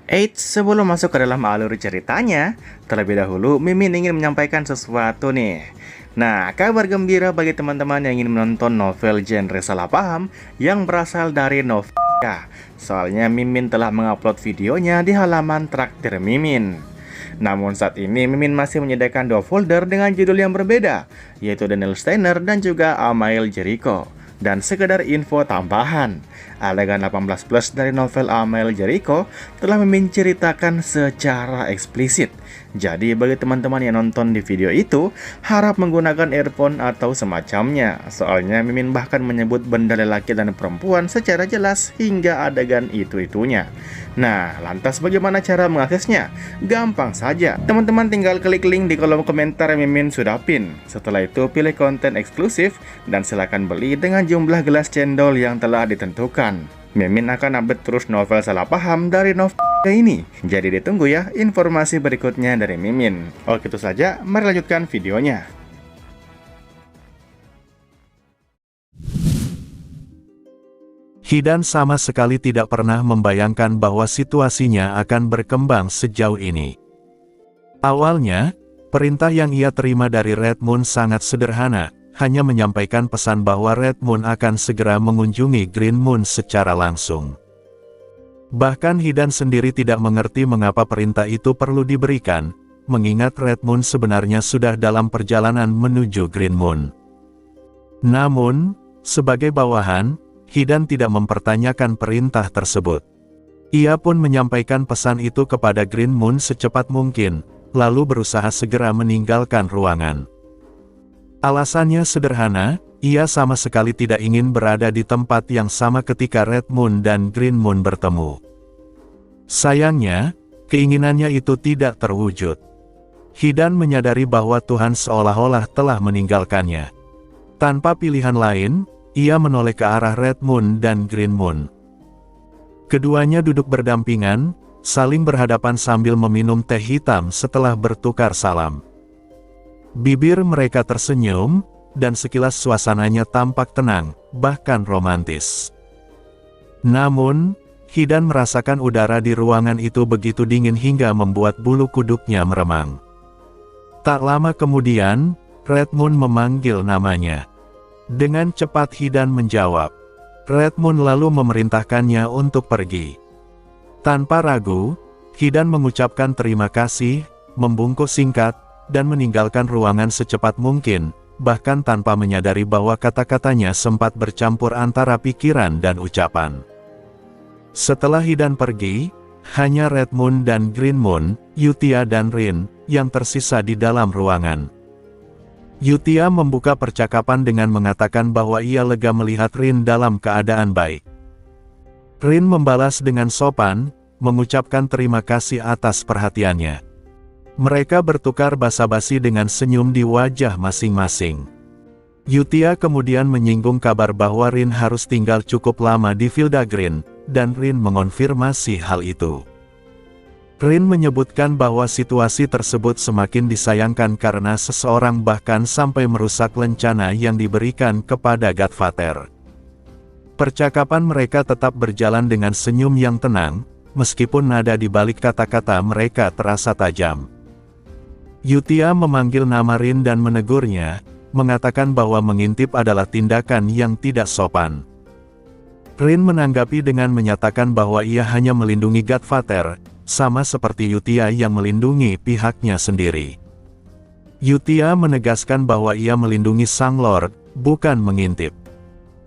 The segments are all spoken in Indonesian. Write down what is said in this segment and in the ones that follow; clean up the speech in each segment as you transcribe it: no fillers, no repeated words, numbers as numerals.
Eits, sebelum masuk ke dalam alur ceritanya, terlebih dahulu Mimin ingin menyampaikan sesuatu nih. Nah, kabar gembira bagi teman-teman yang ingin menonton novel genre salah paham yang berasal dari Novika. Soalnya Mimin telah mengupload videonya di halaman Traktir Mimin. Namun saat ini Mimin masih menyediakan dua folder dengan judul yang berbeda, yaitu Daniel Steiner dan juga Amael Jericho. Dan sekedar info tambahan, adegan 18 plus dari novel Amael Jericho telah Mimin ceritakan secara eksplisit. Jadi bagi teman-teman yang nonton di video itu, harap menggunakan earphone atau semacamnya. Soalnya Mimin bahkan menyebut benda lelaki dan perempuan secara jelas hingga adegan itu-itunya. Nah, lantas bagaimana cara mengaksesnya? Gampang saja, teman-teman tinggal klik link di kolom komentar yang Mimin sudah pin. Setelah itu pilih konten eksklusif dan silakan beli dengan jumlah gelas cendol yang telah ditentukan. Mimin akan update terus novel salah paham dari novel ini. Jadi ditunggu ya informasi berikutnya dari Mimin. Oke, itu saja, mari lanjutkan videonya. Hidan sama sekali tidak pernah membayangkan bahwa situasinya akan berkembang sejauh ini. Awalnya, perintah yang ia terima dari Red Moon sangat sederhana, hanya menyampaikan pesan bahwa Red Moon akan segera mengunjungi Green Moon secara langsung. Bahkan Hidan sendiri tidak mengerti mengapa perintah itu perlu diberikan, mengingat Red Moon sebenarnya sudah dalam perjalanan menuju Green Moon. Namun, sebagai bawahan, Hidan tidak mempertanyakan perintah tersebut. Ia pun menyampaikan pesan itu kepada Green Moon secepat mungkin, lalu berusaha segera meninggalkan ruangan. Alasannya sederhana, ia sama sekali tidak ingin berada di tempat yang sama ketika Red Moon dan Green Moon bertemu. Sayangnya, keinginannya itu tidak terwujud. Hidan menyadari bahwa Tuhan seolah-olah telah meninggalkannya. Tanpa pilihan lain, ia menoleh ke arah Red Moon dan Green Moon. Keduanya duduk berdampingan, saling berhadapan sambil meminum teh hitam setelah bertukar salam. Bibir mereka tersenyum, dan sekilas suasananya tampak tenang, bahkan romantis. Namun, Hidan merasakan udara di ruangan itu begitu dingin hingga membuat bulu kuduknya meremang. Tak lama kemudian, Red Moon memanggil namanya. Dengan cepat Hidan menjawab. Red Moon lalu memerintahkannya untuk pergi. Tanpa ragu, Hidan mengucapkan terima kasih, membungkuk singkat, dan meninggalkan ruangan secepat mungkin, bahkan tanpa menyadari bahwa kata-katanya sempat bercampur antara pikiran dan ucapan. Setelah Hidan pergi, hanya Red Moon dan Green Moon, Yutia dan Rin, yang tersisa di dalam ruangan. Yutia membuka percakapan dengan mengatakan bahwa ia lega melihat Rin dalam keadaan baik. Rin membalas dengan sopan, mengucapkan terima kasih atas perhatiannya. Mereka bertukar basa-basi dengan senyum di wajah masing-masing. Yutia kemudian menyinggung kabar bahwa Rin harus tinggal cukup lama di Vildagreen, dan Rin mengonfirmasi hal itu. Rin menyebutkan bahwa situasi tersebut semakin disayangkan karena seseorang bahkan sampai merusak lencana yang diberikan kepada Godfather. Percakapan mereka tetap berjalan dengan senyum yang tenang, meskipun nada di balik kata-kata mereka terasa tajam. Yutia memanggil nama Rin dan menegurnya, mengatakan bahwa mengintip adalah tindakan yang tidak sopan. Rin menanggapi dengan menyatakan bahwa ia hanya melindungi Godfather, sama seperti Yutia yang melindungi pihaknya sendiri. Yutia menegaskan bahwa ia melindungi Sang Lord, bukan mengintip.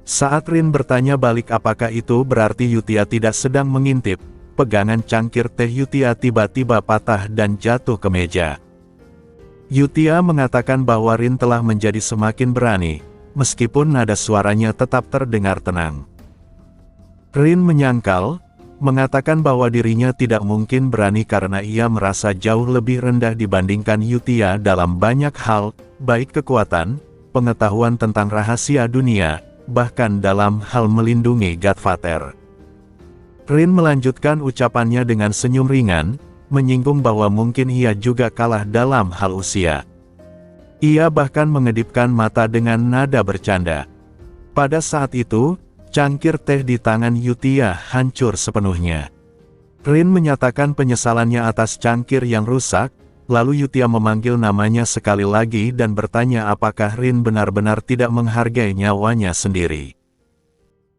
Saat Rin bertanya balik apakah itu berarti Yutia tidak sedang mengintip, pegangan cangkir teh Yutia tiba-tiba patah dan jatuh ke meja. Yutia mengatakan bahwa Rin telah menjadi semakin berani, meskipun nada suaranya tetap terdengar tenang. Rin menyangkal, mengatakan bahwa dirinya tidak mungkin berani karena ia merasa jauh lebih rendah dibandingkan Yutia dalam banyak hal, baik kekuatan, pengetahuan tentang rahasia dunia, bahkan dalam hal melindungi Godfather. Rin melanjutkan ucapannya dengan senyum ringan, menyinggung bahwa mungkin ia juga kalah dalam hal usia. Ia bahkan mengedipkan mata dengan nada bercanda. Pada saat itu, cangkir teh di tangan Yutia hancur sepenuhnya. Rin menyatakan penyesalannya atas cangkir yang rusak, lalu Yutia memanggil namanya sekali lagi dan bertanya apakah Rin benar-benar tidak menghargai nyawanya sendiri.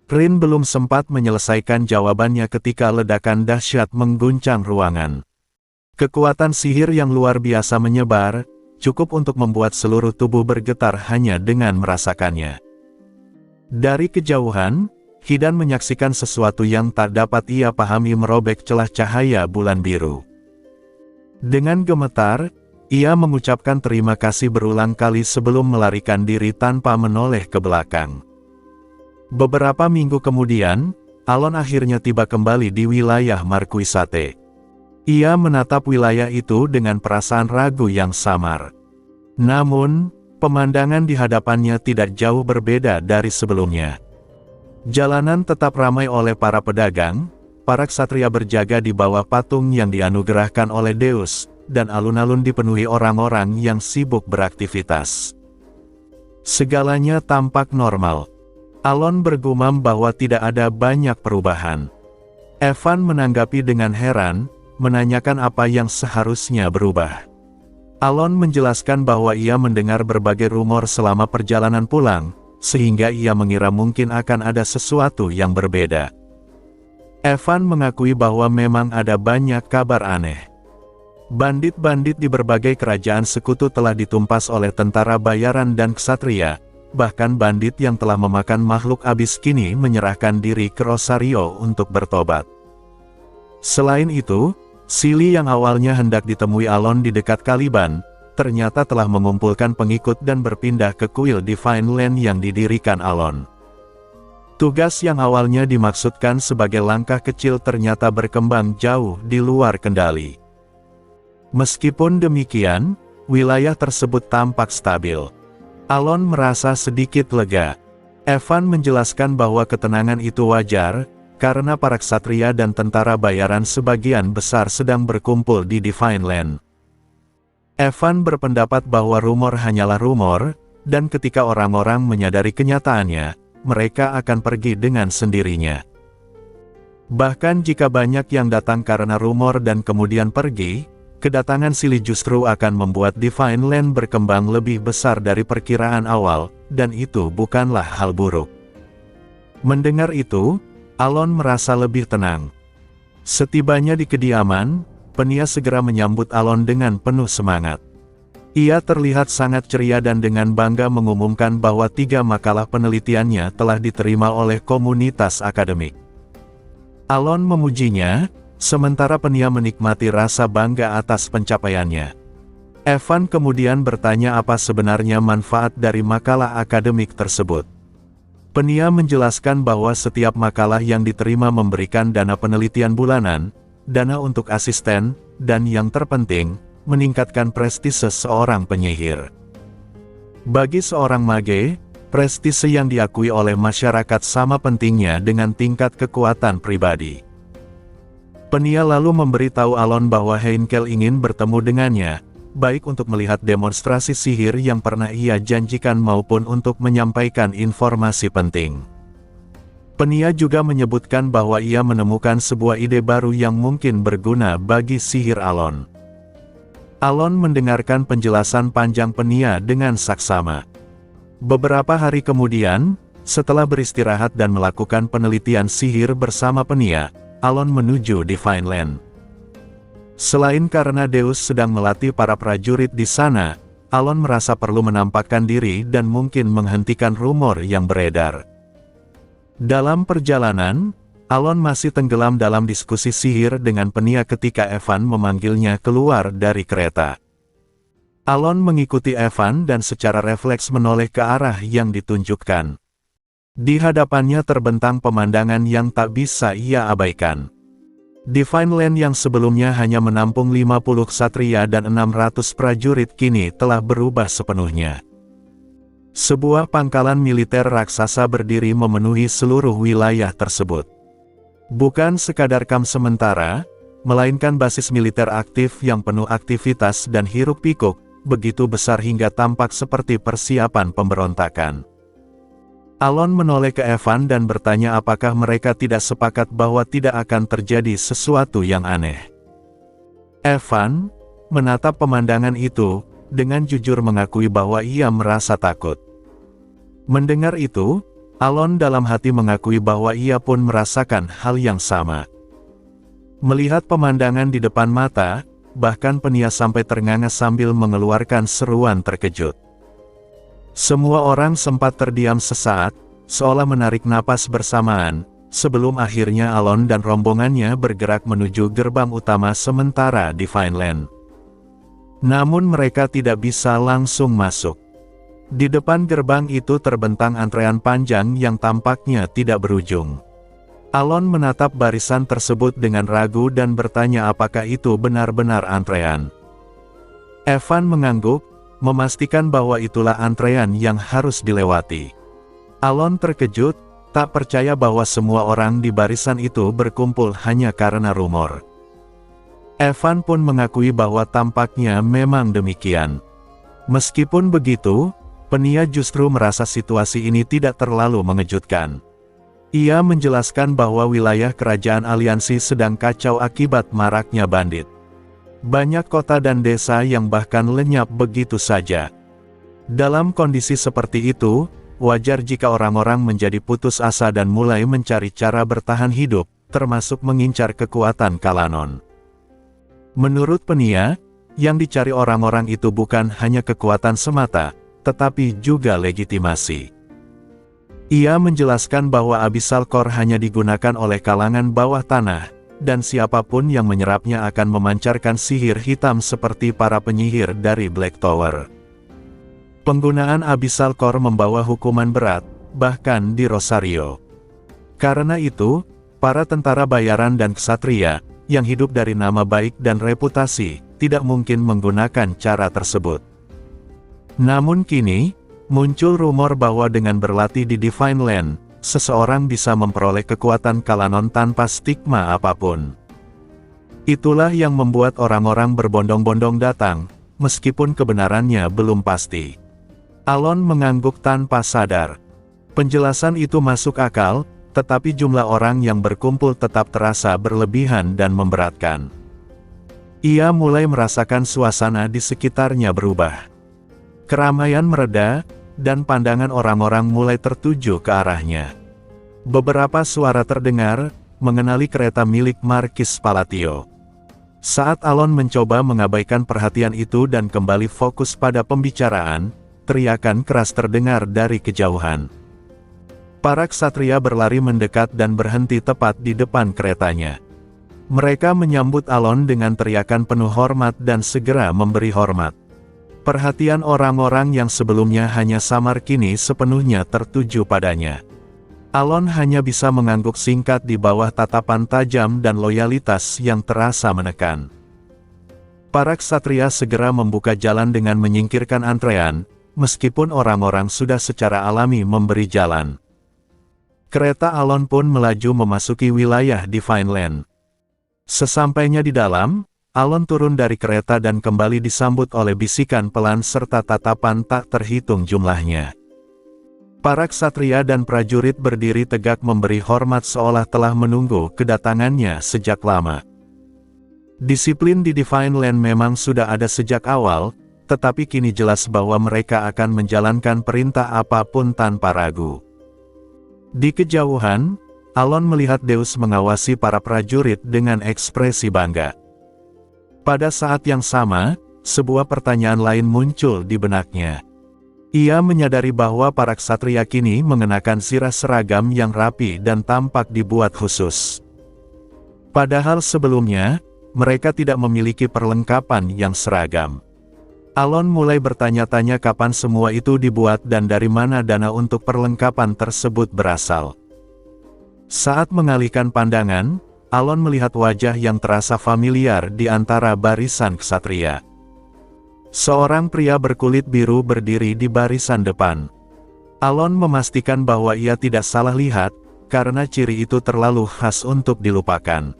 Rin belum sempat menyelesaikan jawabannya ketika ledakan dahsyat mengguncang ruangan. Kekuatan sihir yang luar biasa menyebar, cukup untuk membuat seluruh tubuh bergetar hanya dengan merasakannya. Dari kejauhan, Hidan menyaksikan sesuatu yang tak dapat ia pahami merobek celah cahaya bulan biru. Dengan gemetar, ia mengucapkan terima kasih berulang kali sebelum melarikan diri tanpa menoleh ke belakang. Beberapa minggu kemudian, Alon akhirnya tiba kembali di wilayah Marquisate. Ia menatap wilayah itu dengan perasaan ragu yang samar. Namun, pemandangan di hadapannya tidak jauh berbeda dari sebelumnya. Jalanan tetap ramai oleh para pedagang, para ksatria berjaga di bawah patung yang dianugerahkan oleh Deus, dan alun-alun dipenuhi orang-orang yang sibuk beraktivitas. Segalanya tampak normal. Alon bergumam bahwa tidak ada banyak perubahan. Evan menanggapi dengan heran, menanyakan apa yang seharusnya berubah. Alon menjelaskan bahwa ia mendengar berbagai rumor selama perjalanan pulang, sehingga ia mengira mungkin akan ada sesuatu yang berbeda. Evan mengakui bahwa memang ada banyak kabar aneh. Bandit-bandit di berbagai kerajaan sekutu telah ditumpas oleh tentara bayaran dan ksatria, bahkan bandit yang telah memakan makhluk abis kini menyerahkan diri ke Rosario untuk bertobat. Selain itu, Sili yang awalnya hendak ditemui Alon di dekat Caliban, ternyata telah mengumpulkan pengikut dan berpindah ke kuil Divine Land yang didirikan Alon. Tugas yang awalnya dimaksudkan sebagai langkah kecil ternyata berkembang jauh di luar kendali. Meskipun demikian, wilayah tersebut tampak stabil. Alon merasa sedikit lega. Evan menjelaskan bahwa ketenangan itu wajar, karena para ksatria dan tentara bayaran sebagian besar sedang berkumpul di Divine Land. Evan berpendapat bahwa rumor hanyalah rumor, dan ketika orang-orang menyadari kenyataannya, mereka akan pergi dengan sendirinya. Bahkan jika banyak yang datang karena rumor dan kemudian pergi, kedatangan Sili justru akan membuat Divine Land berkembang lebih besar dari perkiraan awal, dan itu bukanlah hal buruk. Mendengar itu, Alon merasa lebih tenang. Setibanya di kediaman, Penia segera menyambut Alon dengan penuh semangat. Ia terlihat sangat ceria dan dengan bangga mengumumkan bahwa 3 makalah penelitiannya telah diterima oleh komunitas akademik. Alon memujinya, sementara Penia menikmati rasa bangga atas pencapaiannya. Evan kemudian bertanya apa sebenarnya manfaat dari makalah akademik tersebut. Penia menjelaskan bahwa setiap makalah yang diterima memberikan dana penelitian bulanan, dana untuk asisten, dan yang terpenting, meningkatkan prestise seorang penyihir. Bagi seorang mage, prestise yang diakui oleh masyarakat sama pentingnya dengan tingkat kekuatan pribadi. Penia lalu memberitahu Alon bahwa Heinkel ingin bertemu dengannya, baik untuk melihat demonstrasi sihir yang pernah ia janjikan maupun untuk menyampaikan informasi penting. Penia juga menyebutkan bahwa ia menemukan sebuah ide baru yang mungkin berguna bagi sihir Alon. Alon mendengarkan penjelasan panjang Penia dengan saksama. Beberapa hari kemudian, setelah beristirahat dan melakukan penelitian sihir bersama Penia, Alon menuju Divine Land. Selain karena Deus sedang melatih para prajurit di sana, Alon merasa perlu menampakkan diri dan mungkin menghentikan rumor yang beredar. Dalam perjalanan, Alon masih tenggelam dalam diskusi sihir dengan Penia ketika Evan memanggilnya keluar dari kereta. Alon mengikuti Evan dan secara refleks menoleh ke arah yang ditunjukkan. Di hadapannya terbentang pemandangan yang tak bisa ia abaikan. Divine Land yang sebelumnya hanya menampung 50 ksatria dan 600 prajurit kini telah berubah sepenuhnya. Sebuah pangkalan militer raksasa berdiri memenuhi seluruh wilayah tersebut. Bukan sekadar kamp sementara, melainkan basis militer aktif yang penuh aktivitas dan hiruk-pikuk, begitu besar hingga tampak seperti persiapan pemberontakan. Alon menoleh ke Evan dan bertanya apakah mereka tidak sepakat bahwa tidak akan terjadi sesuatu yang aneh. Evan menatap pemandangan itu, dengan jujur mengakui bahwa ia merasa takut. Mendengar itu, Alon dalam hati mengakui bahwa ia pun merasakan hal yang sama. Melihat pemandangan di depan mata, bahkan Penia sampai ternganga sambil mengeluarkan seruan terkejut. Semua orang sempat terdiam sesaat, seolah menarik napas bersamaan, sebelum akhirnya Alon dan rombongannya bergerak menuju gerbang utama sementara di Vineland. Namun mereka tidak bisa langsung masuk. Di depan gerbang itu terbentang antrean panjang yang tampaknya tidak berujung. Alon menatap barisan tersebut dengan ragu dan bertanya apakah itu benar-benar antrean. Evan mengangguk, memastikan bahwa itulah antrean yang harus dilewati. Alon terkejut, tak percaya bahwa semua orang di barisan itu berkumpul hanya karena rumor. Evan pun mengakui bahwa tampaknya memang demikian. Meskipun begitu, Penia justru merasa situasi ini tidak terlalu mengejutkan. Ia menjelaskan bahwa wilayah kerajaan aliansi sedang kacau akibat maraknya bandit. Banyak kota dan desa yang bahkan lenyap begitu saja. Dalam kondisi seperti itu, wajar jika orang-orang menjadi putus asa dan mulai mencari cara bertahan hidup, termasuk mengincar kekuatan Kalanon. Menurut Penia, yang dicari orang-orang itu bukan hanya kekuatan semata, tetapi juga legitimasi. Ia menjelaskan bahwa Abyssal Core hanya digunakan oleh kalangan bawah tanah, dan siapapun yang menyerapnya akan memancarkan sihir hitam seperti para penyihir dari Black Tower. Penggunaan Abyssal Core membawa hukuman berat, bahkan di Rosario. Karena itu, para tentara bayaran dan ksatria, yang hidup dari nama baik dan reputasi, tidak mungkin menggunakan cara tersebut. Namun kini, muncul rumor bahwa dengan berlatih di Divine Land, seseorang bisa memperoleh kekuatan Kalanon tanpa stigma apapun. Itulah yang membuat orang-orang berbondong-bondong datang, meskipun kebenarannya belum pasti. Alon mengangguk tanpa sadar. Penjelasan itu masuk akal, tetapi jumlah orang yang berkumpul tetap terasa berlebihan dan memberatkan. Ia mulai merasakan suasana di sekitarnya berubah. Keramaian mereda, dan pandangan orang-orang mulai tertuju ke arahnya. Beberapa suara terdengar, mengenali kereta milik Markis Palatio. Saat Alon mencoba mengabaikan perhatian itu dan kembali fokus pada pembicaraan, teriakan keras terdengar dari kejauhan. Para ksatria berlari mendekat dan berhenti tepat di depan keretanya. Mereka menyambut Alon dengan teriakan penuh hormat dan segera memberi hormat. Perhatian orang-orang yang sebelumnya hanya samar kini sepenuhnya tertuju padanya. Alon hanya bisa mengangguk singkat di bawah tatapan tajam dan loyalitas yang terasa menekan. Para ksatria segera membuka jalan dengan menyingkirkan antrean, meskipun orang-orang sudah secara alami memberi jalan. Kereta Alon pun melaju memasuki wilayah Divine Land. Sesampainya di dalam, Alon turun dari kereta dan kembali disambut oleh bisikan pelan serta tatapan tak terhitung jumlahnya. Para ksatria dan prajurit berdiri tegak memberi hormat seolah telah menunggu kedatangannya sejak lama. Disiplin di Divine Land memang sudah ada sejak awal, tetapi kini jelas bahwa mereka akan menjalankan perintah apapun tanpa ragu. Di kejauhan, Alon melihat Deus mengawasi para prajurit dengan ekspresi bangga. Pada saat yang sama, sebuah pertanyaan lain muncul di benaknya. Ia menyadari bahwa para ksatria kini mengenakan sirah seragam yang rapi dan tampak dibuat khusus. Padahal sebelumnya, mereka tidak memiliki perlengkapan yang seragam. Alon mulai bertanya-tanya kapan semua itu dibuat dan dari mana dana untuk perlengkapan tersebut berasal. Saat mengalihkan pandangan, Alon melihat wajah yang terasa familiar di antara barisan ksatria. Seorang pria berkulit biru berdiri di barisan depan. Alon memastikan bahwa ia tidak salah lihat, karena ciri itu terlalu khas untuk dilupakan.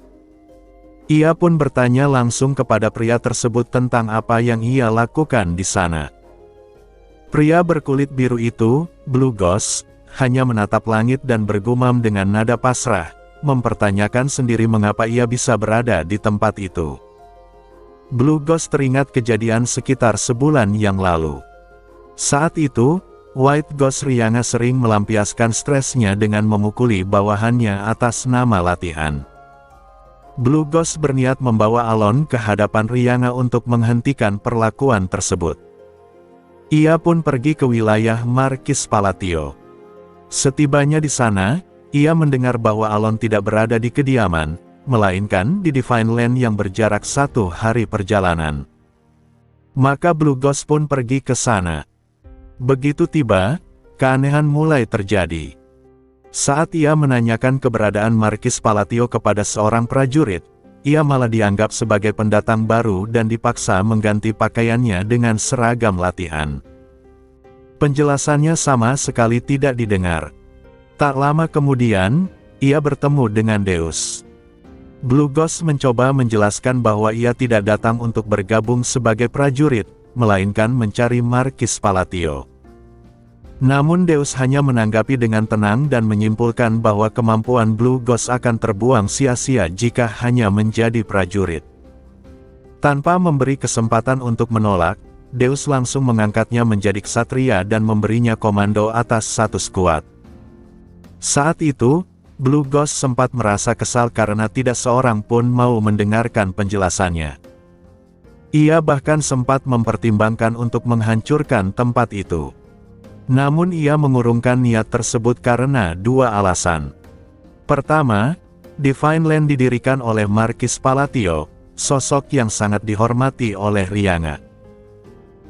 Ia pun bertanya langsung kepada pria tersebut tentang apa yang ia lakukan di sana. Pria berkulit biru itu, Blue Ghost, hanya menatap langit dan bergumam dengan nada pasrah, mempertanyakan sendiri mengapa ia bisa berada di tempat itu. Blue Ghost teringat kejadian sekitar sebulan yang lalu. Saat itu, White Ghost Rianga sering melampiaskan stresnya dengan memukuli bawahannya atas nama latihan. Blue Ghost berniat membawa Alon ke hadapan Rianga untuk menghentikan perlakuan tersebut. Ia pun pergi ke wilayah Marquis Palatio. Setibanya di sana, ia mendengar bahwa Alon tidak berada di kediaman, melainkan di Divine Land yang berjarak 1 hari perjalanan. Maka Blue Ghost pun pergi ke sana. Begitu tiba, keanehan mulai terjadi. Saat ia menanyakan keberadaan Marquis Palatio kepada seorang prajurit, ia malah dianggap sebagai pendatang baru dan dipaksa mengganti pakaiannya dengan seragam latihan. Penjelasannya sama sekali tidak didengar. Tak lama kemudian, ia bertemu dengan Deus. Blue Ghost mencoba menjelaskan bahwa ia tidak datang untuk bergabung sebagai prajurit, melainkan mencari Marquis Palatio. Namun Deus hanya menanggapi dengan tenang dan menyimpulkan bahwa kemampuan Blue Ghost akan terbuang sia-sia jika hanya menjadi prajurit. Tanpa memberi kesempatan untuk menolak, Deus langsung mengangkatnya menjadi ksatria dan memberinya komando atas 1 skuad. Saat itu, Blue Ghost sempat merasa kesal karena tidak seorang pun mau mendengarkan penjelasannya. Ia bahkan sempat mempertimbangkan untuk menghancurkan tempat itu. Namun ia mengurungkan niat tersebut karena 2 alasan. Pertama, Divine Land didirikan oleh Marquis Palatio, sosok yang sangat dihormati oleh Rianga.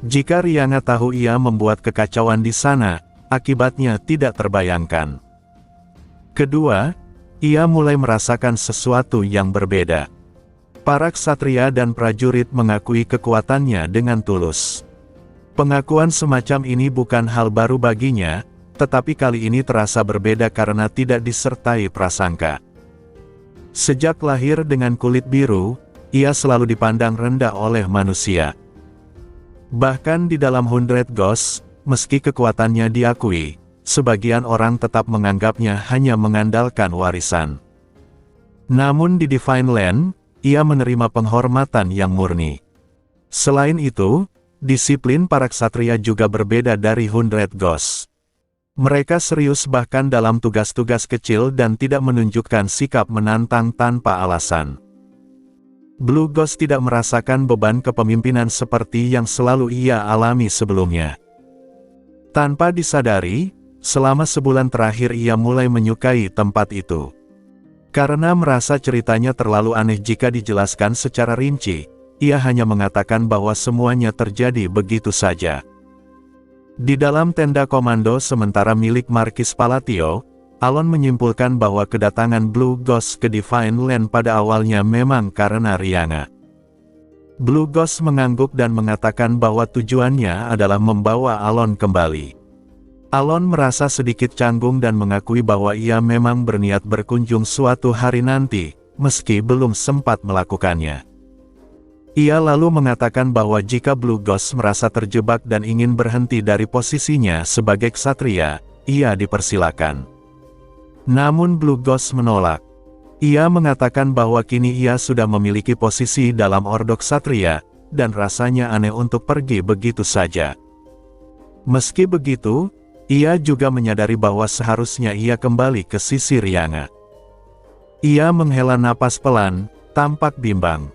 Jika Rianga tahu ia membuat kekacauan di sana, akibatnya tidak terbayangkan. Kedua, ia mulai merasakan sesuatu yang berbeda. Para ksatria dan prajurit mengakui kekuatannya dengan tulus. Pengakuan semacam ini bukan hal baru baginya, tetapi kali ini terasa berbeda karena tidak disertai prasangka. Sejak lahir dengan kulit biru, ia selalu dipandang rendah oleh manusia. Bahkan di dalam 100 Ghosts, meski kekuatannya diakui, sebagian orang tetap menganggapnya hanya mengandalkan warisan. Namun di Divine Land, ia menerima penghormatan yang murni. Selain itu, disiplin para ksatria juga berbeda dari 100 Ghosts. Mereka serius bahkan dalam tugas-tugas kecil dan tidak menunjukkan sikap menantang tanpa alasan. Blue Ghost tidak merasakan beban kepemimpinan seperti yang selalu ia alami sebelumnya. Tanpa disadari, selama sebulan terakhir ia mulai menyukai tempat itu. Karena merasa ceritanya terlalu aneh jika dijelaskan secara rinci, ia hanya mengatakan bahwa semuanya terjadi begitu saja. Di dalam tenda komando sementara milik Marquis Palatio, Alon menyimpulkan bahwa kedatangan Blue Ghost ke Divine Land pada awalnya memang karena Rianga. Blue Ghost mengangguk dan mengatakan bahwa tujuannya adalah membawa Alon kembali. Alon merasa sedikit canggung dan mengakui bahwa ia memang berniat berkunjung suatu hari nanti, meski belum sempat melakukannya. Ia lalu mengatakan bahwa jika Blue Ghost merasa terjebak dan ingin berhenti dari posisinya sebagai ksatria, ia dipersilakan. Namun Blue Ghost menolak. Ia mengatakan bahwa kini ia sudah memiliki posisi dalam ordo ksatria, dan rasanya aneh untuk pergi begitu saja. Meski begitu, ia juga menyadari bahwa seharusnya ia kembali ke sisi Rianga. Ia menghela napas pelan, tampak bimbang.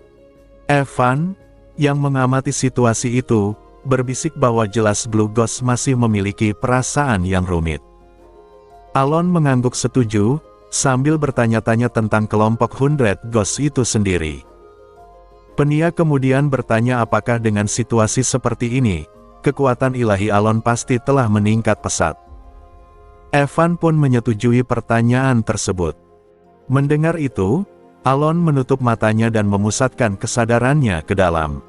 Evan, yang mengamati situasi itu, berbisik bahwa jelas Blue Ghost masih memiliki perasaan yang rumit. Alon mengangguk setuju, sambil bertanya-tanya tentang kelompok 100 Ghosts itu sendiri. Penia kemudian bertanya apakah dengan situasi seperti ini, kekuatan ilahi Alon pasti telah meningkat pesat. Evan pun menyetujui pertanyaan tersebut. Mendengar itu, Alon menutup matanya dan memusatkan kesadarannya ke dalam.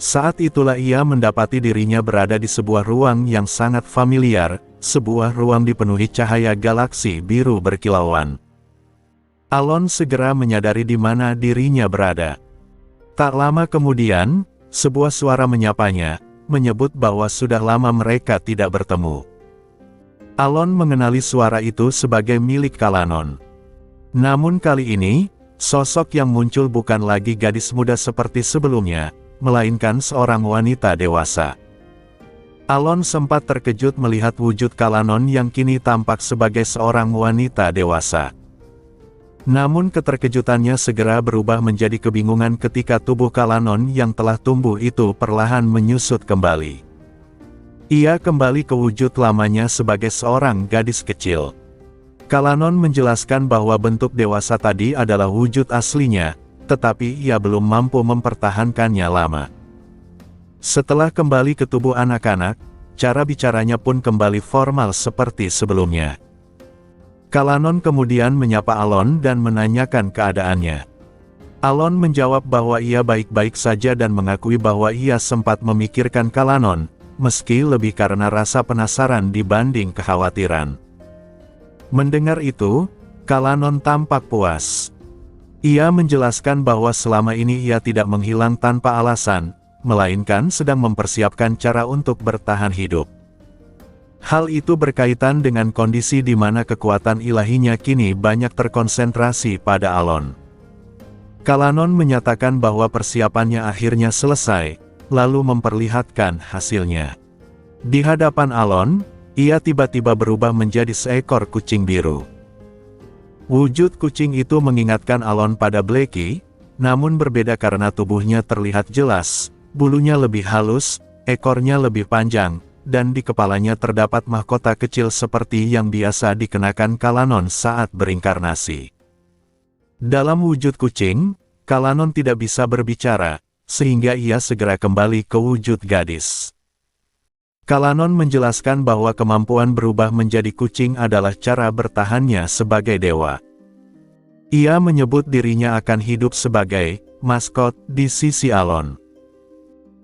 Saat itulah ia mendapati dirinya berada di sebuah ruang yang sangat familiar, sebuah ruang dipenuhi cahaya galaksi biru berkilauan. Alon segera menyadari di mana dirinya berada. Tak lama kemudian, sebuah suara menyapanya, menyebut bahwa sudah lama mereka tidak bertemu. Alon mengenali suara itu sebagai milik Kalanon. Namun kali ini, sosok yang muncul bukan lagi gadis muda seperti sebelumnya, melainkan seorang wanita dewasa. Alon sempat terkejut melihat wujud Kalanon yang kini tampak sebagai seorang wanita dewasa. Namun keterkejutannya segera berubah menjadi kebingungan ketika tubuh Kalanon yang telah tumbuh itu perlahan menyusut kembali. Ia kembali ke wujud lamanya sebagai seorang gadis kecil. Kalanon menjelaskan bahwa bentuk dewasa tadi adalah wujud aslinya, tetapi ia belum mampu mempertahankannya lama. Setelah kembali ke tubuh anak-anak, cara bicaranya pun kembali formal seperti sebelumnya. Kalanon kemudian menyapa Alon dan menanyakan keadaannya. Alon menjawab bahwa ia baik-baik saja dan mengakui bahwa ia sempat memikirkan Kalanon, meski lebih karena rasa penasaran dibanding kekhawatiran. Mendengar itu, Kalanon tampak puas. Ia menjelaskan bahwa selama ini ia tidak menghilang tanpa alasan, melainkan sedang mempersiapkan cara untuk bertahan hidup. Hal itu berkaitan dengan kondisi di mana kekuatan ilahinya kini banyak terkonsentrasi pada Alon. Kalanon menyatakan bahwa persiapannya akhirnya selesai, lalu memperlihatkan hasilnya. Di hadapan Alon, ia tiba-tiba berubah menjadi seekor kucing biru. Wujud kucing itu mengingatkan Alon pada Blackie, namun berbeda karena tubuhnya terlihat jelas, bulunya lebih halus, ekornya lebih panjang, dan di kepalanya terdapat mahkota kecil seperti yang biasa dikenakan Kalanon saat berinkarnasi. Dalam wujud kucing, Kalanon tidak bisa berbicara, sehingga ia segera kembali ke wujud gadis. Kalanon menjelaskan bahwa kemampuan berubah menjadi kucing adalah cara bertahannya sebagai dewa. Ia menyebut dirinya akan hidup sebagai maskot di sisi Alon.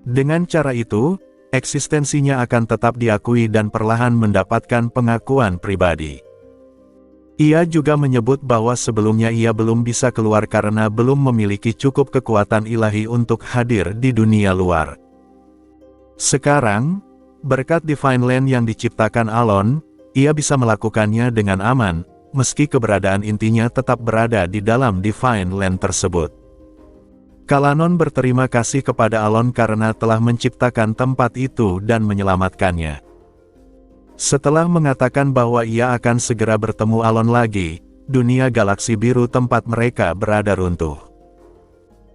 Dengan cara itu, eksistensinya akan tetap diakui dan perlahan mendapatkan pengakuan pribadi. Ia juga menyebut bahwa sebelumnya ia belum bisa keluar karena belum memiliki cukup kekuatan ilahi untuk hadir di dunia luar. Sekarang, berkat Divine Land yang diciptakan Alon, ia bisa melakukannya dengan aman, meski keberadaan intinya tetap berada di dalam Divine Land tersebut. Kalanon berterima kasih kepada Alon karena telah menciptakan tempat itu dan menyelamatkannya. Setelah mengatakan bahwa ia akan segera bertemu Alon lagi, dunia galaksi biru tempat mereka berada runtuh.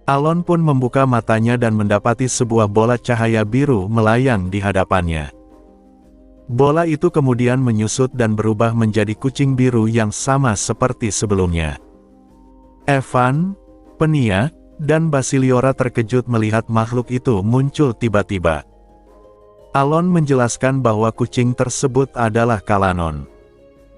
Alon pun membuka matanya dan mendapati sebuah bola cahaya biru melayang di hadapannya. Bola itu kemudian menyusut dan berubah menjadi kucing biru yang sama seperti sebelumnya. Evan, Penia, dan Basiliora terkejut melihat makhluk itu muncul tiba-tiba. Alon menjelaskan bahwa kucing tersebut adalah Kalanon.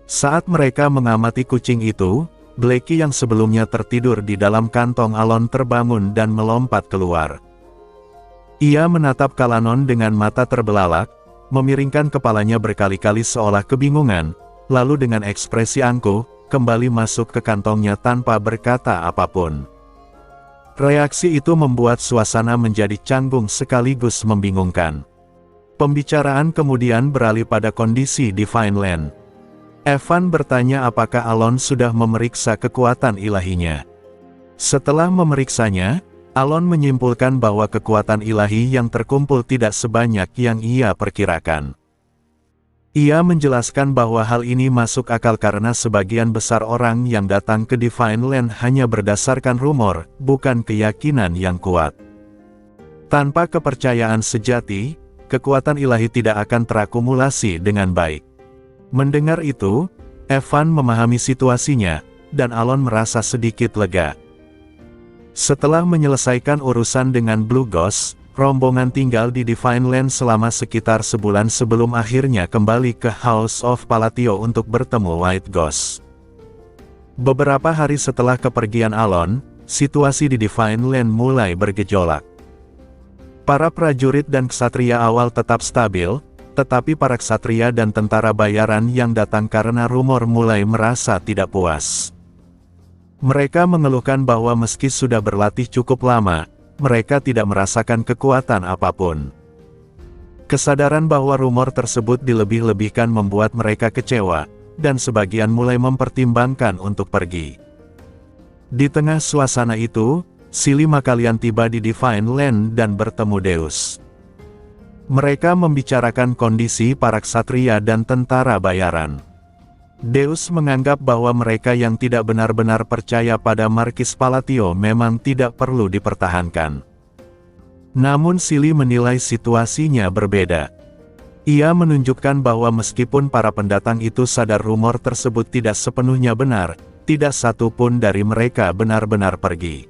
Saat mereka mengamati kucing itu, Blackie yang sebelumnya tertidur di dalam kantong Alon terbangun dan melompat keluar. Ia menatap Kalanon dengan mata terbelalak, memiringkan kepalanya berkali-kali seolah kebingungan, lalu dengan ekspresi angkuh, kembali masuk ke kantongnya tanpa berkata apapun. Reaksi itu membuat suasana menjadi canggung sekaligus membingungkan. Pembicaraan kemudian beralih pada kondisi Divine Land. Evan bertanya apakah Alon sudah memeriksa kekuatan ilahinya. Setelah memeriksanya, Alon menyimpulkan bahwa kekuatan ilahi yang terkumpul tidak sebanyak yang ia perkirakan. Ia menjelaskan bahwa hal ini masuk akal karena sebagian besar orang yang datang ke Divine Land hanya berdasarkan rumor, bukan keyakinan yang kuat. Tanpa kepercayaan sejati, kekuatan ilahi tidak akan terakumulasi dengan baik. Mendengar itu, Evan memahami situasinya, dan Alon merasa sedikit lega. Setelah menyelesaikan urusan dengan Blue Ghost, rombongan tinggal di Divine Land selama sekitar sebulan sebelum akhirnya kembali ke House of Palatio untuk bertemu White Ghost. Beberapa hari setelah kepergian Alon, situasi di Divine Land mulai bergejolak. Para prajurit dan ksatria awal tetap stabil, tetapi para ksatria dan tentara bayaran yang datang karena rumor mulai merasa tidak puas. Mereka mengeluhkan bahwa meski sudah berlatih cukup lama, mereka tidak merasakan kekuatan apapun. Kesadaran bahwa rumor tersebut dilebih-lebihkan membuat mereka kecewa, dan sebagian mulai mempertimbangkan untuk pergi. Di tengah suasana itu, Silih Makalian tiba di Divine Land dan bertemu Deus. Mereka membicarakan kondisi para ksatria dan tentara bayaran. Deus menganggap bahwa mereka yang tidak benar-benar percaya pada Markis Palatio memang tidak perlu dipertahankan. Namun Silih menilai situasinya berbeda. Ia menunjukkan bahwa meskipun para pendatang itu sadar rumor tersebut tidak sepenuhnya benar, tidak satu pun dari mereka benar-benar pergi.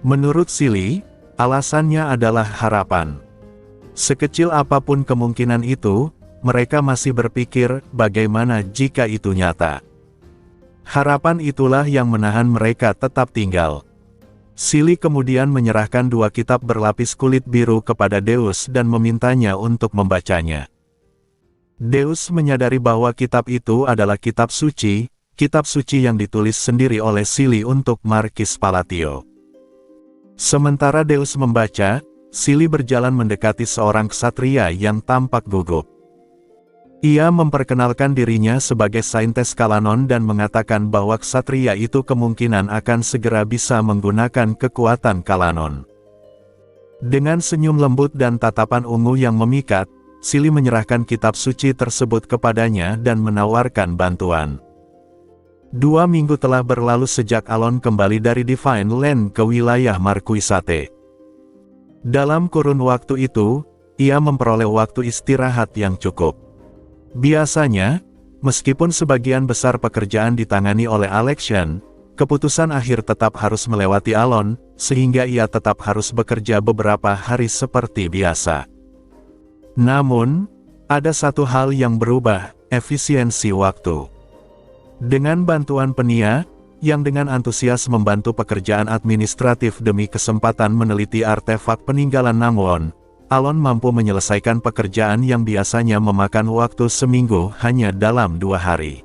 Menurut Silih, alasannya adalah harapan. Sekecil apapun kemungkinan itu, mereka masih berpikir bagaimana jika itu nyata. Harapan itulah yang menahan mereka tetap tinggal. Silih kemudian menyerahkan 2 kitab berlapis kulit biru kepada Deus dan memintanya untuk membacanya. Deus menyadari bahwa kitab itu adalah kitab suci yang ditulis sendiri oleh Silih untuk Markis Palatio. Sementara Deus membaca, Silih berjalan mendekati seorang ksatria yang tampak gugup. Ia memperkenalkan dirinya sebagai Saintes Kalanon dan mengatakan bahwa ksatria itu kemungkinan akan segera bisa menggunakan kekuatan Kalanon. Dengan senyum lembut dan tatapan ungu yang memikat, Silih menyerahkan kitab suci tersebut kepadanya dan menawarkan bantuan. 2 minggu telah berlalu sejak Alon kembali dari Divine Land ke wilayah Marquisate. Dalam kurun waktu itu, ia memperoleh waktu istirahat yang cukup. Biasanya, meskipun sebagian besar pekerjaan ditangani oleh Alexian, keputusan akhir tetap harus melewati Alon, sehingga ia tetap harus bekerja beberapa hari seperti biasa. Namun, ada satu hal yang berubah, efisiensi waktu. Dengan bantuan Penia, yang dengan antusias membantu pekerjaan administratif demi kesempatan meneliti artefak peninggalan Nangwon, Alon mampu menyelesaikan pekerjaan yang biasanya memakan waktu seminggu hanya dalam 2 hari.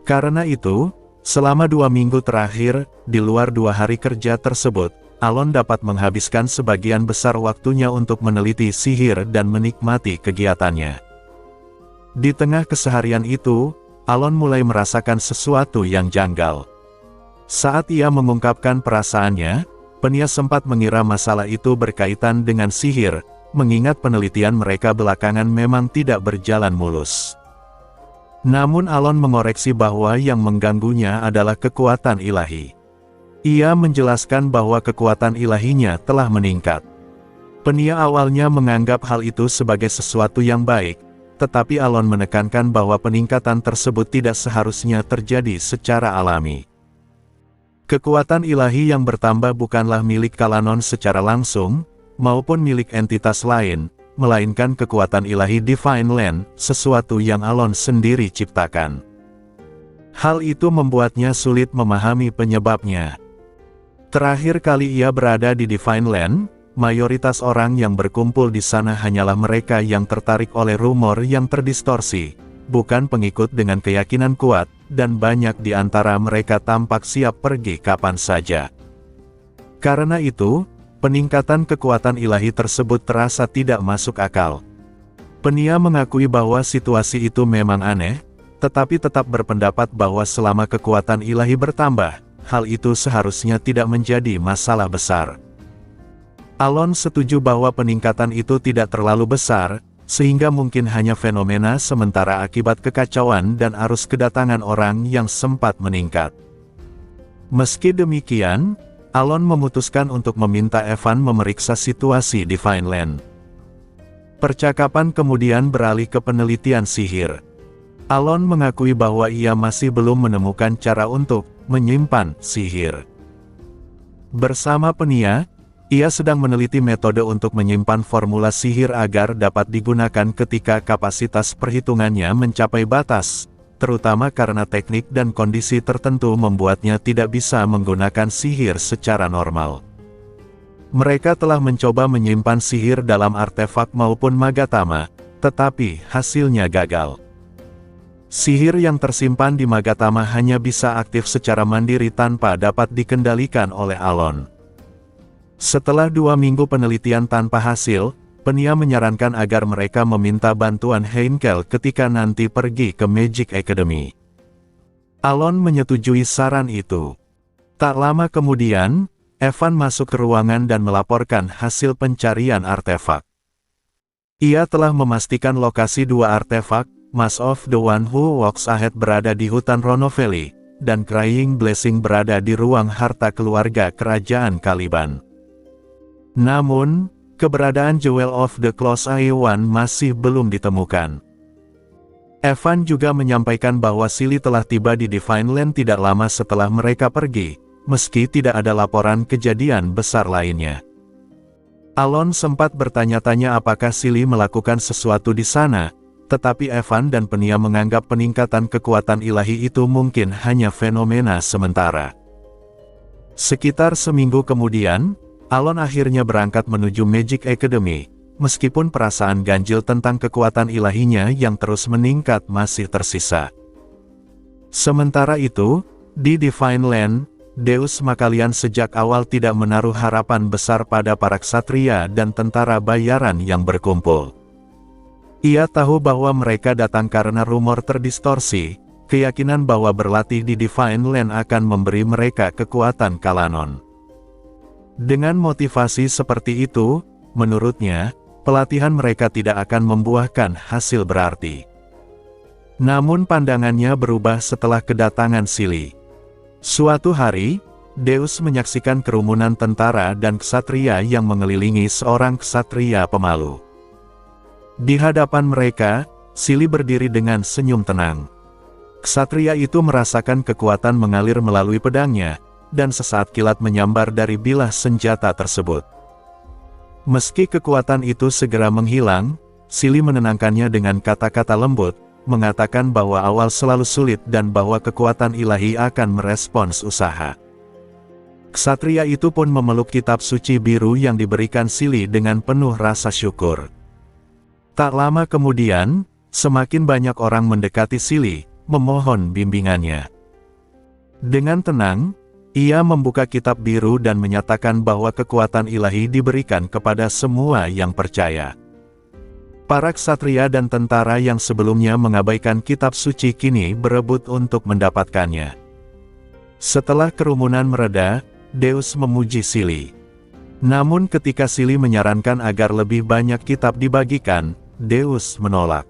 Karena itu, selama 2 minggu terakhir, di luar 2 hari kerja tersebut, Alon dapat menghabiskan sebagian besar waktunya untuk meneliti sihir dan menikmati kegiatannya. Di tengah keseharian itu, Alon mulai merasakan sesuatu yang janggal. Saat ia mengungkapkan perasaannya, Penia sempat mengira masalah itu berkaitan dengan sihir, mengingat penelitian mereka belakangan memang tidak berjalan mulus. Namun Alon mengoreksi bahwa yang mengganggunya adalah kekuatan ilahi. Ia menjelaskan bahwa kekuatan ilahinya telah meningkat. Penia awalnya menganggap hal itu sebagai sesuatu yang baik, tetapi Alon menekankan bahwa peningkatan tersebut tidak seharusnya terjadi secara alami. Kekuatan ilahi yang bertambah bukanlah milik Kalanon secara langsung, maupun milik entitas lain, melainkan kekuatan ilahi Divine Land, sesuatu yang Alon sendiri ciptakan. Hal itu membuatnya sulit memahami penyebabnya. Terakhir kali ia berada di Divine Land, mayoritas orang yang berkumpul di sana hanyalah mereka yang tertarik oleh rumor yang terdistorsi, bukan pengikut dengan keyakinan kuat, dan banyak di antara mereka tampak siap pergi kapan saja. Karena itu, peningkatan kekuatan ilahi tersebut terasa tidak masuk akal. Penia mengakui bahwa situasi itu memang aneh, tetapi tetap berpendapat bahwa selama kekuatan ilahi bertambah, hal itu seharusnya tidak menjadi masalah besar. Alon setuju bahwa peningkatan itu tidak terlalu besar, sehingga mungkin hanya fenomena sementara akibat kekacauan dan arus kedatangan orang yang sempat meningkat. Meski demikian, Alon memutuskan untuk meminta Evan memeriksa situasi di Vineland. Percakapan kemudian beralih ke penelitian sihir. Alon mengakui bahwa ia masih belum menemukan cara untuk menyimpan sihir. Bersama Penia, ia sedang meneliti metode untuk menyimpan formula sihir agar dapat digunakan ketika kapasitas perhitungannya mencapai batas, terutama karena teknik dan kondisi tertentu membuatnya tidak bisa menggunakan sihir secara normal. Mereka telah mencoba menyimpan sihir dalam artefak maupun Magatama, tetapi hasilnya gagal. Sihir yang tersimpan di Magatama hanya bisa aktif secara mandiri tanpa dapat dikendalikan oleh Alon. Setelah 2 minggu penelitian tanpa hasil, Penia menyarankan agar mereka meminta bantuan Heinkel ketika nanti pergi ke Magic Academy. Alon menyetujui saran itu. Tak lama kemudian, Evan masuk ke ruangan dan melaporkan hasil pencarian artefak. Ia telah memastikan lokasi dua artefak, Mask of the One Who Walks Ahead berada di hutan Rono Valley, dan Crying Blessing berada di ruang harta keluarga kerajaan Caliban. Namun, keberadaan Jewel of the Close Eye One masih belum ditemukan. Evan juga menyampaikan bahwa Silly telah tiba di Divine Land tidak lama setelah mereka pergi, meski tidak ada laporan kejadian besar lainnya. Alon sempat bertanya-tanya apakah Silly melakukan sesuatu di sana, tetapi Evan dan Penia menganggap peningkatan kekuatan ilahi itu mungkin hanya fenomena sementara. Sekitar seminggu kemudian, Alon akhirnya berangkat menuju Magic Academy, meskipun perasaan ganjil tentang kekuatan ilahinya yang terus meningkat masih tersisa. Sementara itu, di Divine Land, Deus Makalian sejak awal tidak menaruh harapan besar pada para ksatria dan tentara bayaran yang berkumpul. Ia tahu bahwa mereka datang karena rumor terdistorsi, keyakinan bahwa berlatih di Divine Land akan memberi mereka kekuatan Kalanon. Dengan motivasi seperti itu, menurutnya, pelatihan mereka tidak akan membuahkan hasil berarti. Namun pandangannya berubah setelah kedatangan Silly. Suatu hari, Deus menyaksikan kerumunan tentara dan ksatria yang mengelilingi seorang ksatria pemalu. Di hadapan mereka, Silly berdiri dengan senyum tenang. Ksatria itu merasakan kekuatan mengalir melalui pedangnya, dan sesaat kilat menyambar dari bilah senjata tersebut. Meski kekuatan itu segera menghilang, Silly menenangkannya dengan kata-kata lembut, mengatakan bahwa awal selalu sulit dan bahwa kekuatan ilahi akan merespons usaha. Ksatria itu pun memeluk kitab suci biru yang diberikan Silly dengan penuh rasa syukur. Tak lama kemudian, semakin banyak orang mendekati Silly, memohon bimbingannya. Dengan tenang, ia membuka kitab biru dan menyatakan bahwa kekuatan ilahi diberikan kepada semua yang percaya. Para ksatria dan tentara yang sebelumnya mengabaikan kitab suci kini berebut untuk mendapatkannya. Setelah kerumunan mereda, Deus memuji Silly. Namun ketika Silly menyarankan agar lebih banyak kitab dibagikan, Deus menolak.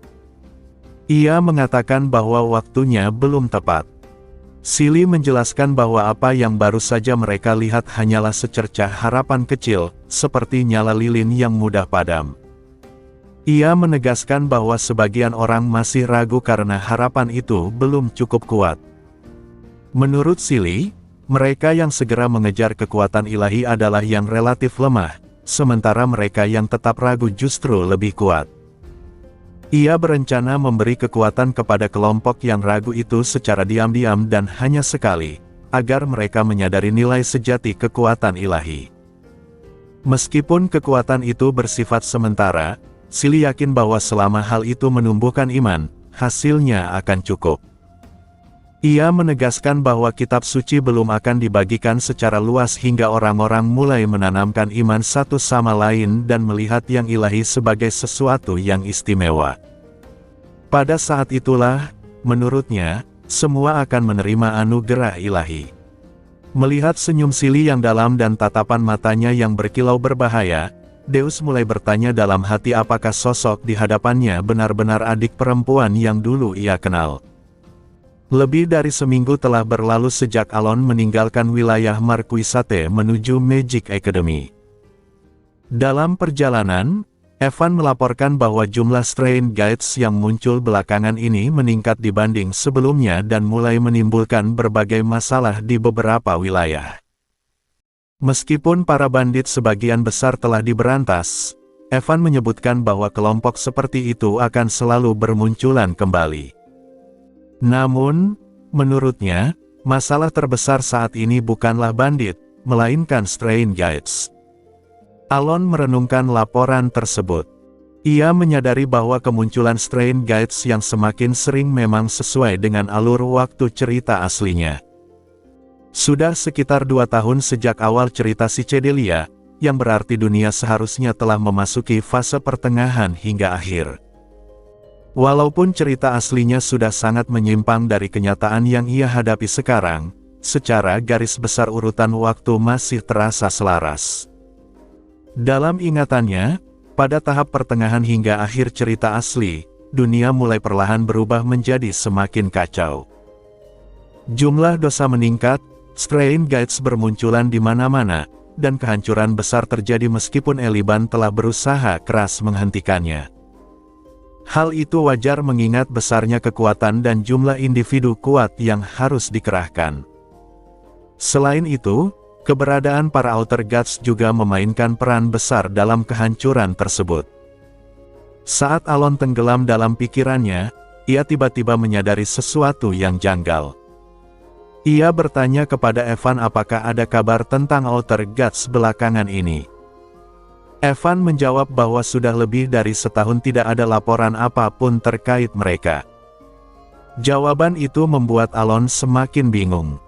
Ia mengatakan bahwa waktunya belum tepat. Silly menjelaskan bahwa apa yang baru saja mereka lihat hanyalah secercah harapan kecil, seperti nyala lilin yang mudah padam. Ia menegaskan bahwa sebagian orang masih ragu karena harapan itu belum cukup kuat. Menurut Silly, mereka yang segera mengejar kekuatan ilahi adalah yang relatif lemah, sementara mereka yang tetap ragu justru lebih kuat. Ia berencana memberi kekuatan kepada kelompok yang ragu itu secara diam-diam dan hanya sekali, agar mereka menyadari nilai sejati kekuatan ilahi. Meskipun kekuatan itu bersifat sementara, Silly yakin bahwa selama hal itu menumbuhkan iman, hasilnya akan cukup. Ia menegaskan bahwa kitab suci belum akan dibagikan secara luas hingga orang-orang mulai menanamkan iman satu sama lain dan melihat yang ilahi sebagai sesuatu yang istimewa. Pada saat itulah, menurutnya, semua akan menerima anugerah ilahi. Melihat senyum Silly yang dalam dan tatapan matanya yang berkilau berbahaya, Deus mulai bertanya dalam hati apakah sosok di hadapannya benar-benar adik perempuan yang dulu ia kenal. Lebih dari seminggu telah berlalu sejak Alon meninggalkan wilayah Marquisate menuju Magic Academy. Dalam perjalanan, Evan melaporkan bahwa jumlah Strain Guides yang muncul belakangan ini meningkat dibanding sebelumnya dan mulai menimbulkan berbagai masalah di beberapa wilayah. Meskipun para bandit sebagian besar telah diberantas, Evan menyebutkan bahwa kelompok seperti itu akan selalu bermunculan kembali. Namun, menurutnya, masalah terbesar saat ini bukanlah bandit, melainkan Strain Guides. Alon merenungkan laporan tersebut. Ia menyadari bahwa kemunculan Strain Guides yang semakin sering memang sesuai dengan alur waktu cerita aslinya. Sudah sekitar 2 tahun sejak awal cerita Psychedelia, yang berarti dunia seharusnya telah memasuki fase pertengahan hingga akhir. Walaupun cerita aslinya sudah sangat menyimpang dari kenyataan yang ia hadapi sekarang, secara garis besar urutan waktu masih terasa selaras. Dalam ingatannya, pada tahap pertengahan hingga akhir cerita asli, dunia mulai perlahan berubah menjadi semakin kacau. Jumlah dosa meningkat, Strain Gates bermunculan di mana-mana, dan kehancuran besar terjadi meskipun Eliban telah berusaha keras menghentikannya. Hal itu wajar mengingat besarnya kekuatan dan jumlah individu kuat yang harus dikerahkan. Selain itu, keberadaan para Outer Gods juga memainkan peran besar dalam kehancuran tersebut. Saat Alon tenggelam dalam pikirannya, ia tiba-tiba menyadari sesuatu yang janggal. Ia bertanya kepada Evan apakah ada kabar tentang Outer Gods belakangan ini. Evan menjawab bahwa sudah lebih dari setahun tidak ada laporan apapun terkait mereka. Jawaban itu membuat Alon semakin bingung.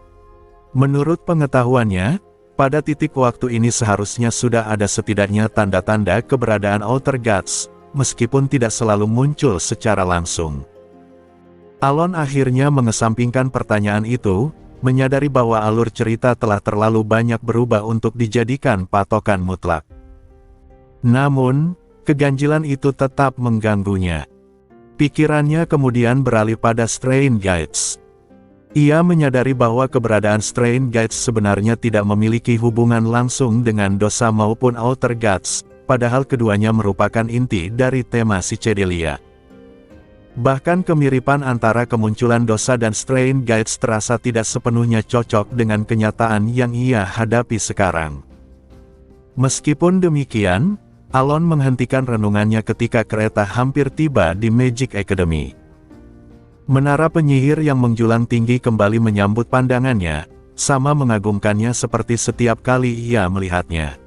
Menurut pengetahuannya, pada titik waktu ini seharusnya sudah ada setidaknya tanda-tanda keberadaan Outer Gods, meskipun tidak selalu muncul secara langsung. Alon akhirnya mengesampingkan pertanyaan itu, menyadari bahwa alur cerita telah terlalu banyak berubah untuk dijadikan patokan mutlak. Namun, keganjilan itu tetap mengganggunya. Pikirannya kemudian beralih pada Strain Gates. Ia menyadari bahwa keberadaan Strain Gates sebenarnya tidak memiliki hubungan langsung dengan dosa maupun Outer Gods, padahal keduanya merupakan inti dari tema Psychedelia. Bahkan kemiripan antara kemunculan dosa dan Strain Gates terasa tidak sepenuhnya cocok dengan kenyataan yang ia hadapi sekarang. Meskipun demikian, Alon menghentikan renungannya ketika kereta hampir tiba di Magic Academy. Menara penyihir yang menjulang tinggi kembali menyambut pandangannya, sama mengagumkannya seperti setiap kali ia melihatnya.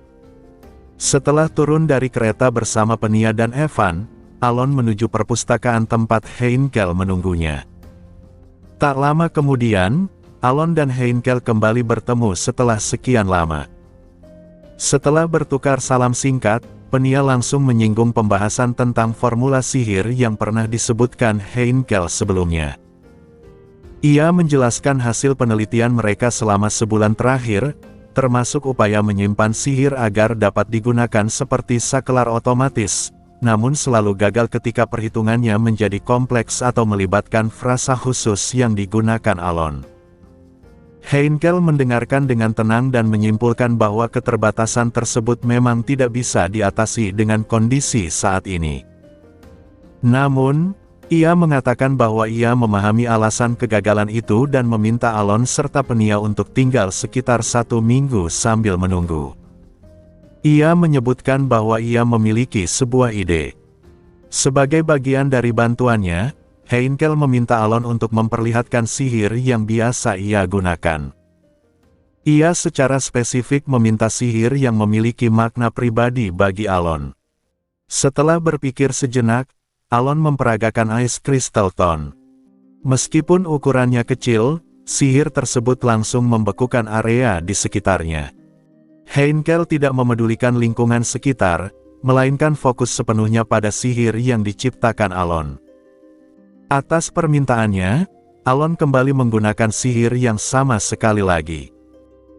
Setelah turun dari kereta bersama Penia dan Evan, Alon menuju perpustakaan tempat Heinkel menunggunya. Tak lama kemudian, Alon dan Heinkel kembali bertemu setelah sekian lama. Setelah bertukar salam singkat, Penia langsung menyinggung pembahasan tentang formula sihir yang pernah disebutkan Heinkel sebelumnya. Ia menjelaskan hasil penelitian mereka selama sebulan terakhir, termasuk upaya menyimpan sihir agar dapat digunakan seperti sakelar otomatis, namun selalu gagal ketika perhitungannya menjadi kompleks atau melibatkan frasa khusus yang digunakan Alon. Heinkel mendengarkan dengan tenang dan menyimpulkan bahwa keterbatasan tersebut memang tidak bisa diatasi dengan kondisi saat ini. Namun, ia mengatakan bahwa ia memahami alasan kegagalan itu dan meminta Alon serta Penia untuk tinggal sekitar 1 minggu sambil menunggu. Ia menyebutkan bahwa ia memiliki sebuah ide. Sebagai bagian dari bantuannya, Heinkel meminta Alon untuk memperlihatkan sihir yang biasa ia gunakan. Ia secara spesifik meminta sihir yang memiliki makna pribadi bagi Alon. Setelah berpikir sejenak, Alon memperagakan Ice Crystal Tone. Meskipun ukurannya kecil, sihir tersebut langsung membekukan area di sekitarnya. Heinkel tidak memedulikan lingkungan sekitar, melainkan fokus sepenuhnya pada sihir yang diciptakan Alon. Atas permintaannya, Alon kembali menggunakan sihir yang sama sekali lagi.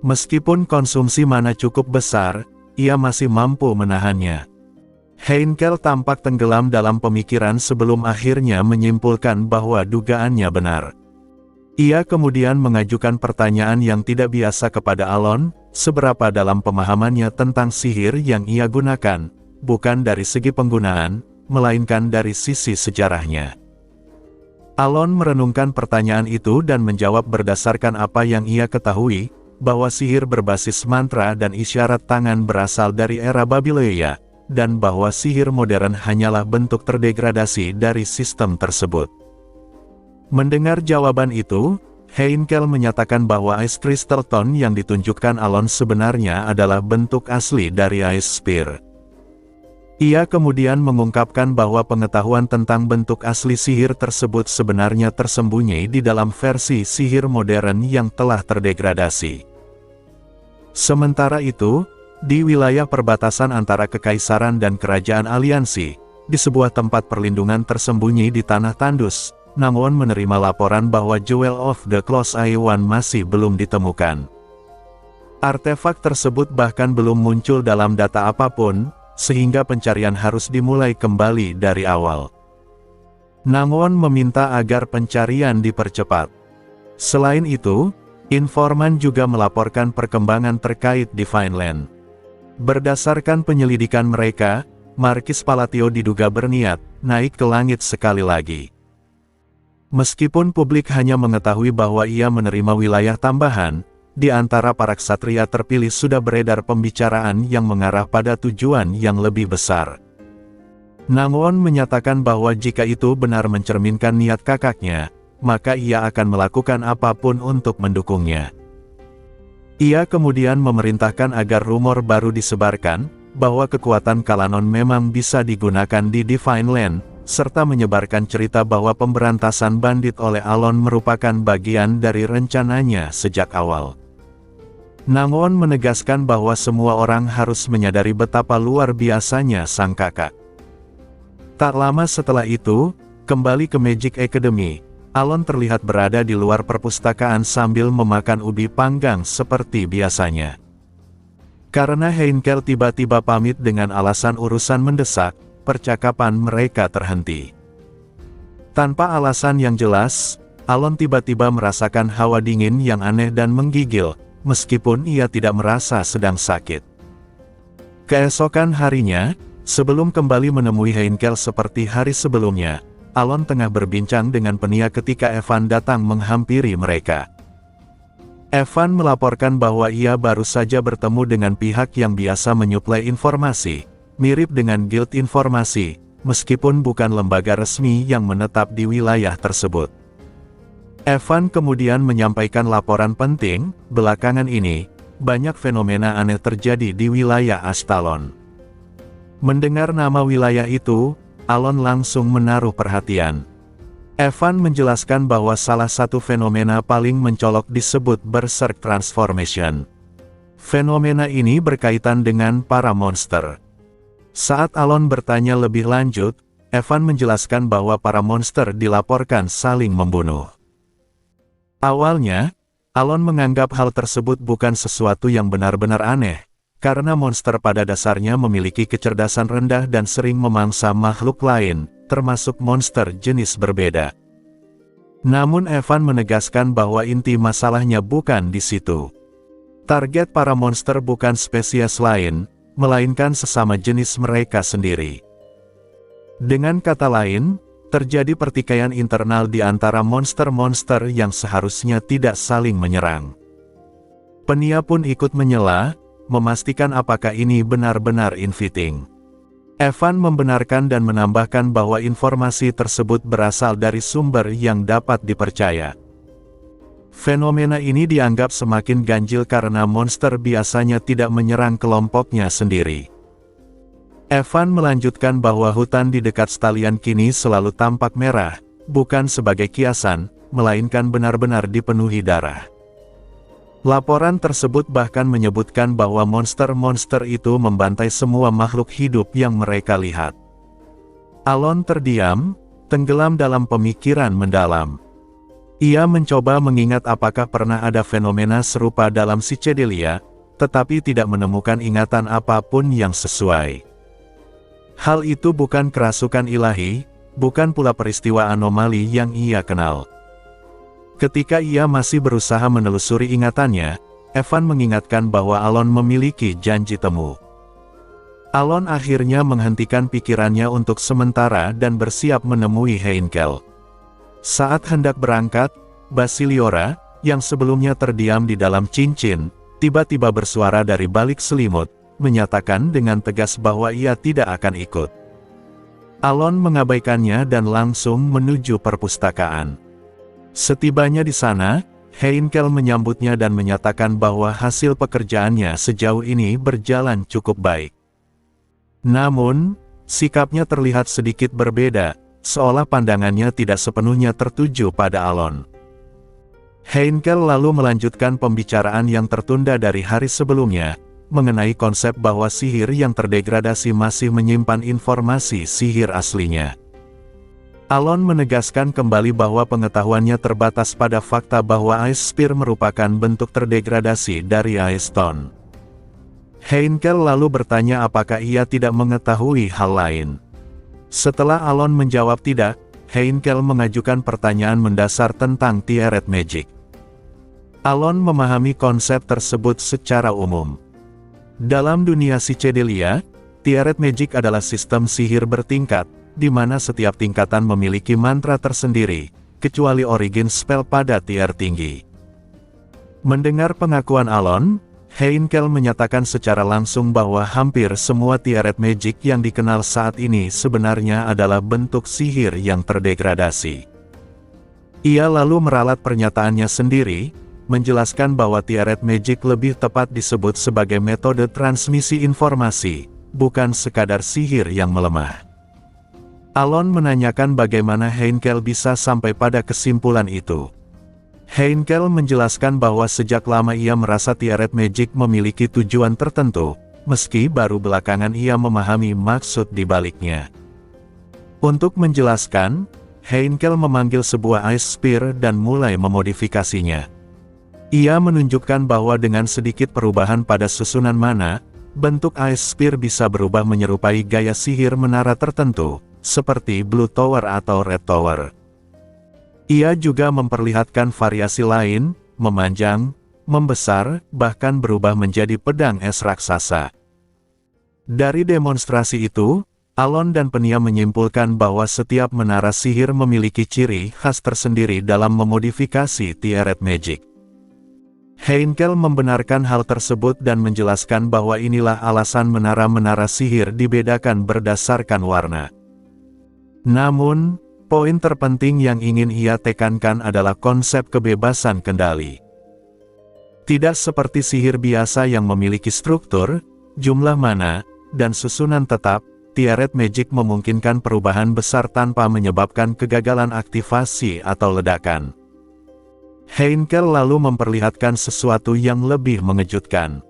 Meskipun konsumsi mana cukup besar, ia masih mampu menahannya. Heinkel tampak tenggelam dalam pemikiran sebelum akhirnya menyimpulkan bahwa dugaannya benar. Ia kemudian mengajukan pertanyaan yang tidak biasa kepada Alon, seberapa dalam pemahamannya tentang sihir yang ia gunakan, bukan dari segi penggunaan, melainkan dari sisi sejarahnya. Alon merenungkan pertanyaan itu dan menjawab berdasarkan apa yang ia ketahui, bahwa sihir berbasis mantra dan isyarat tangan berasal dari era Babilonia, dan bahwa sihir modern hanyalah bentuk terdegradasi dari sistem tersebut. Mendengar jawaban itu, Heinkel menyatakan bahwa Ice Crystal Tone yang ditunjukkan Alon sebenarnya adalah bentuk asli dari Ice Spear. Ia kemudian mengungkapkan bahwa pengetahuan tentang bentuk asli sihir tersebut sebenarnya tersembunyi di dalam versi sihir modern yang telah terdegradasi. Sementara itu, di wilayah perbatasan antara Kekaisaran dan Kerajaan Aliansi, di sebuah tempat perlindungan tersembunyi di Tanah Tandus, Namwon menerima laporan bahwa Jewel of the Close Eye One masih belum ditemukan. Artefak tersebut bahkan belum muncul dalam data apapun, sehingga pencarian harus dimulai kembali dari awal. Namwon meminta agar pencarian dipercepat. Selain itu, informan juga melaporkan perkembangan terkait Divine Land. Berdasarkan penyelidikan mereka, Markis Palatio diduga berniat naik ke langit sekali lagi. Meskipun publik hanya mengetahui bahwa ia menerima wilayah tambahan, di antara para ksatria terpilih sudah beredar pembicaraan yang mengarah pada tujuan yang lebih besar. Namwon menyatakan bahwa jika itu benar mencerminkan niat kakaknya, maka ia akan melakukan apapun untuk mendukungnya. Ia kemudian memerintahkan agar rumor baru disebarkan, bahwa kekuatan Kalanon memang bisa digunakan di Divine Land, serta menyebarkan cerita bahwa pemberantasan bandit oleh Alon merupakan bagian dari rencananya sejak awal. Namwon menegaskan bahwa semua orang harus menyadari betapa luar biasanya sang kakak. Tak lama setelah itu, kembali ke Magic Academy, Alon terlihat berada di luar perpustakaan sambil memakan ubi panggang seperti biasanya. Karena Heinkel tiba-tiba pamit dengan alasan urusan mendesak, percakapan mereka terhenti. Tanpa alasan yang jelas, Alon tiba-tiba merasakan hawa dingin yang aneh dan menggigil, meskipun ia tidak merasa sedang sakit. Keesokan harinya, sebelum kembali menemui Heinkel seperti hari sebelumnya, Alon tengah berbincang dengan Penia ketika Evan datang menghampiri mereka. Evan melaporkan bahwa ia baru saja bertemu dengan pihak yang biasa menyuplai informasi, mirip dengan Guild Informasi, meskipun bukan lembaga resmi yang menetap di wilayah tersebut. Evan kemudian menyampaikan laporan penting, belakangan ini, banyak fenomena aneh terjadi di wilayah Astalon. Mendengar nama wilayah itu, Alon langsung menaruh perhatian. Evan menjelaskan bahwa salah satu fenomena paling mencolok disebut Berserk Transformation. Fenomena ini berkaitan dengan para monster. Saat Alon bertanya lebih lanjut, Evan menjelaskan bahwa para monster dilaporkan saling membunuh. Awalnya, Alon menganggap hal tersebut bukan sesuatu yang benar-benar aneh, karena monster pada dasarnya memiliki kecerdasan rendah dan sering memangsa makhluk lain, termasuk monster jenis berbeda. Namun Evan menegaskan bahwa inti masalahnya bukan di situ. Target para monster bukan spesies lain, melainkan sesama jenis mereka sendiri. Dengan kata lain, terjadi pertikaian internal di antara monster-monster yang seharusnya tidak saling menyerang. Penia pun ikut menyela, memastikan apakah ini benar-benar infighting. Evan membenarkan dan menambahkan bahwa informasi tersebut berasal dari sumber yang dapat dipercaya. Fenomena ini dianggap semakin ganjil karena monster biasanya tidak menyerang kelompoknya sendiri. Evan melanjutkan bahwa hutan di dekat Stalian kini selalu tampak merah, bukan sebagai kiasan, melainkan benar-benar dipenuhi darah. Laporan tersebut bahkan menyebutkan bahwa monster-monster itu membantai semua makhluk hidup yang mereka lihat. Alon terdiam, tenggelam dalam pemikiran mendalam. Ia mencoba mengingat apakah pernah ada fenomena serupa dalam Psychedelia, tetapi tidak menemukan ingatan apapun yang sesuai. Hal itu bukan kerasukan ilahi, bukan pula peristiwa anomali yang ia kenal. Ketika ia masih berusaha menelusuri ingatannya, Evan mengingatkan bahwa Alon memiliki janji temu. Alon akhirnya menghentikan pikirannya untuk sementara dan bersiap menemui Heinkel. Saat hendak berangkat, Basiliora, yang sebelumnya terdiam di dalam cincin, tiba-tiba bersuara dari balik selimut, menyatakan dengan tegas bahwa ia tidak akan ikut. Alon mengabaikannya dan langsung menuju perpustakaan. Setibanya di sana, Heinkel menyambutnya dan menyatakan bahwa hasil pekerjaannya sejauh ini berjalan cukup baik. Namun, sikapnya terlihat sedikit berbeda, seolah pandangannya tidak sepenuhnya tertuju pada Alon. Heinkel lalu melanjutkan pembicaraan yang tertunda dari hari sebelumnya, mengenai konsep bahwa sihir yang terdegradasi masih menyimpan informasi sihir aslinya. Alon menegaskan kembali bahwa pengetahuannya terbatas pada fakta bahwa Ice Spear merupakan bentuk terdegradasi dari Ice Stone. Heinkel lalu bertanya apakah ia tidak mengetahui hal lain. Setelah Alon menjawab tidak, Heinkel mengajukan pertanyaan mendasar tentang Teared Magic. Alon memahami konsep tersebut secara umum. Dalam dunia Psychedelia, Teared Magic adalah sistem sihir bertingkat, di mana setiap tingkatan memiliki mantra tersendiri, kecuali origin spell pada tier tinggi. Mendengar pengakuan Alon, Heinkel menyatakan secara langsung bahwa hampir semua Teared Magic yang dikenal saat ini sebenarnya adalah bentuk sihir yang terdegradasi. Ia lalu meralat pernyataannya sendiri, menjelaskan bahwa Teared Magic lebih tepat disebut sebagai metode transmisi informasi, bukan sekadar sihir yang melemah. Alon menanyakan bagaimana Heinkel bisa sampai pada kesimpulan itu. Heinkel menjelaskan bahwa sejak lama ia merasa Teared Magic memiliki tujuan tertentu, meski baru belakangan ia memahami maksud di baliknya. Untuk menjelaskan, Heinkel memanggil sebuah Ice Spear dan mulai memodifikasinya. Ia menunjukkan bahwa dengan sedikit perubahan pada susunan mana, bentuk Ice Spear bisa berubah menyerupai gaya sihir menara tertentu, seperti Blue Tower atau Red Tower. Ia juga memperlihatkan variasi lain, memanjang, membesar, bahkan berubah menjadi pedang es raksasa. Dari demonstrasi itu, Alon dan Penia menyimpulkan bahwa setiap menara sihir memiliki ciri khas tersendiri dalam memodifikasi Teared Magic. Heinkel membenarkan hal tersebut dan menjelaskan bahwa inilah alasan menara-menara sihir dibedakan berdasarkan warna. Namun, poin terpenting yang ingin ia tekankan adalah konsep kebebasan kendali. Tidak seperti sihir biasa yang memiliki struktur, jumlah mana, dan susunan tetap, Teared Magic memungkinkan perubahan besar tanpa menyebabkan kegagalan aktivasi atau ledakan. Heinkel lalu memperlihatkan sesuatu yang lebih mengejutkan.